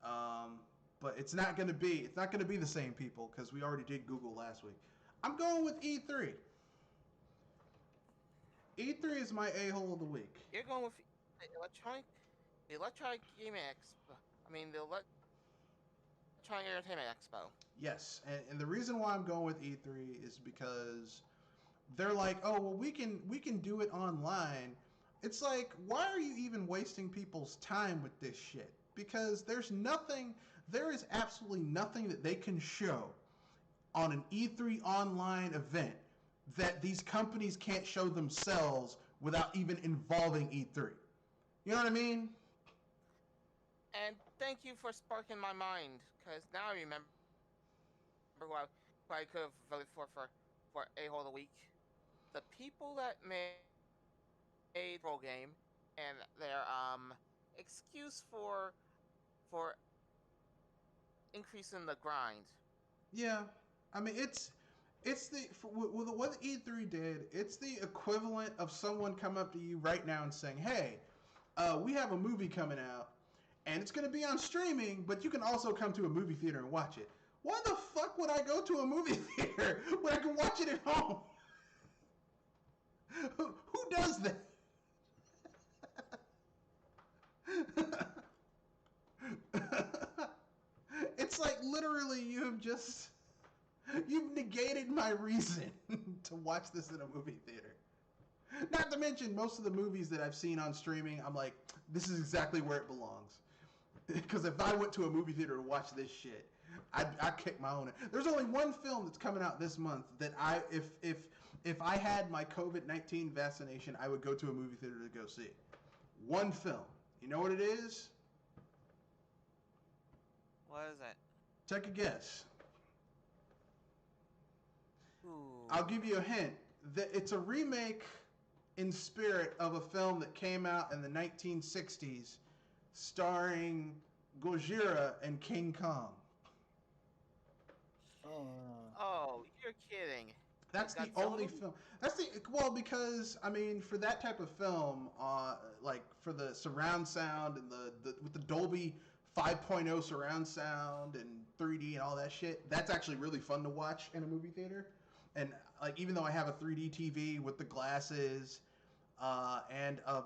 But it's not gonna be the same people because we already did Google last week. I'm going with E3. E3 is my a-hole of the week. You're going with the Electronic Gaming Expo. I mean, the Electronic Entertainment Expo. Yes, and the reason why I'm going with E3 is because they're like, oh well, we can do it online. It's like, why are you even wasting people's time with this shit? Because there is absolutely nothing that they can show on an E3 online event that these companies can't show themselves without even involving E3. You know what I mean? And thank you for sparking my mind, because now I remember who I could have voted for a-hole of the week. The people that made a role game and their excuse for increasing the grind. Yeah, I mean what E3 did. It's the equivalent of someone coming up to you right now and saying, "Hey, we have a movie coming out, and it's going to be on streaming, but you can also come to a movie theater and watch it." Why the fuck would I go to a movie theater when I can watch it at home? Who does that? It's like literally you've negated my reason to watch this in a movie theater. Not to mention, most of the movies that I've seen on streaming, I'm like, this is exactly where it belongs. Because if I went to a movie theater to watch this shit, I'd kick my own. There's only one film that's coming out this month that if I had my COVID-19 vaccination, I would go to a movie theater to go see. One film. You know what it is? What is it? Take a guess. Ooh. I'll give you a hint. It's a remake in spirit of a film that came out in the 1960s starring Gojira and King Kong. Oh, you're kidding. That's the only film. Because I mean, for that type of film, like for the surround sound and the with the Dolby 5.0 surround sound and 3D and all that shit, that's actually really fun to watch in a movie theater. And like, even though I have a 3D TV with the glasses, and a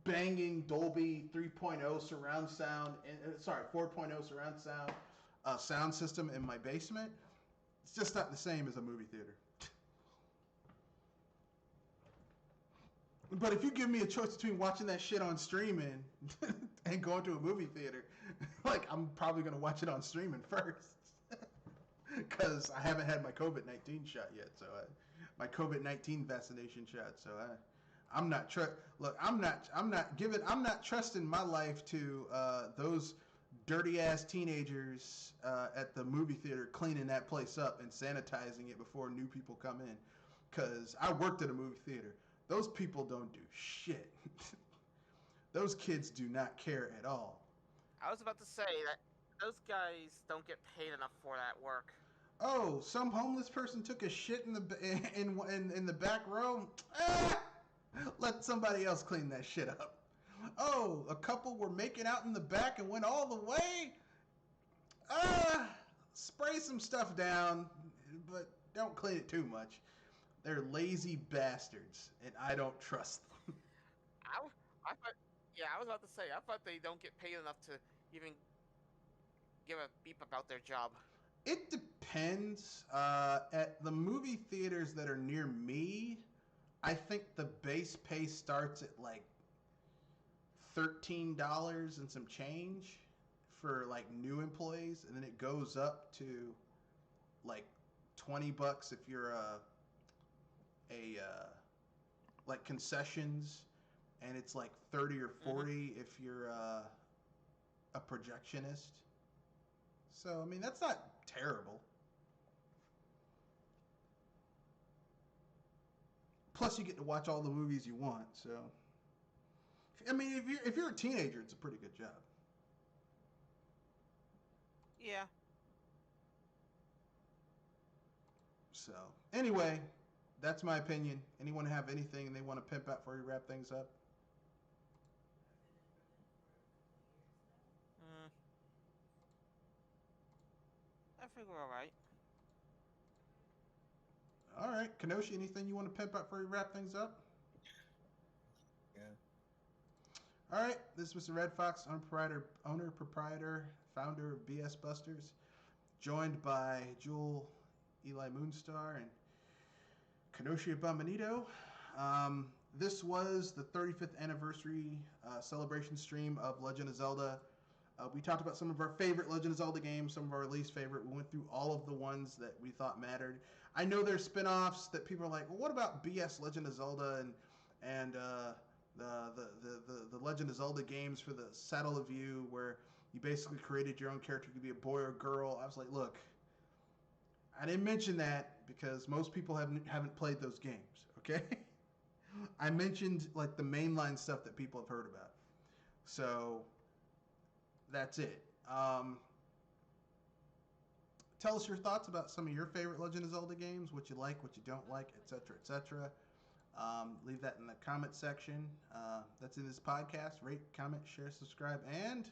banging Dolby 3.0 surround sound, sorry, 4.0 surround sound system in my basement. It's just not the same as a movie theater. But if you give me a choice between watching that shit on streaming and going to a movie theater, like, I'm probably going to watch it on streaming first. Because I haven't had my COVID-19 shot yet, so my COVID-19 vaccination shot. So I'm not trusting my life to those dirty ass teenagers at the movie theater cleaning that place up and sanitizing it before new people come in. Because I worked at a movie theater. Those people don't do shit. Those kids do not care at all. I was about to say that those guys don't get paid enough for that work. Oh, some homeless person took a shit in the back row. Let somebody else clean that shit up. Oh, a couple were making out in the back and went all the way. Spray some stuff down, but don't clean it too much. They're lazy bastards, and I don't trust them. I thought, yeah, I was about to say, I thought they don't get paid enough to even give a beep about their job. It depends. At the movie theaters that are near me, I think the base pay starts at like $13 and some change for like new employees, and then it goes up to like $20 if you're like concessions, and it's like 30 or 40 if you're a projectionist. So I mean, that's not terrible. Plus, you get to watch all the movies you want. So, I mean, if you're a teenager, it's a pretty good job. Yeah. So, anyway, that's my opinion. Anyone have anything they want to pimp out before we wrap things up? I think we're all right. All right, Kenoshi, anything you want to pimp out before we wrap things up? Yeah. All right, this was the Red Fox, owner, proprietor, founder of BS Busters, joined by Jewel, Eli Moonstar, and Kenoshi Abominito. This was the 35th anniversary celebration stream of Legend of Zelda. We talked about some of our favorite Legend of Zelda games, some of our least favorite. We went through all of the ones that we thought mattered. I know there's spin-offs that people are like, well, what about BS Legend of Zelda and the Legend of Zelda games for the Saddle of You, where you basically created your own character. You could be a boy or a girl. I was like, look, I didn't mention that because most people haven't played those games, okay? I mentioned like the mainline stuff that people have heard about. So that's it. Tell us your thoughts about some of your favorite Legend of Zelda games, what you like, what you don't like, etc., etc. Leave that in the comment section. That's in this podcast. Rate, comment, share, subscribe, and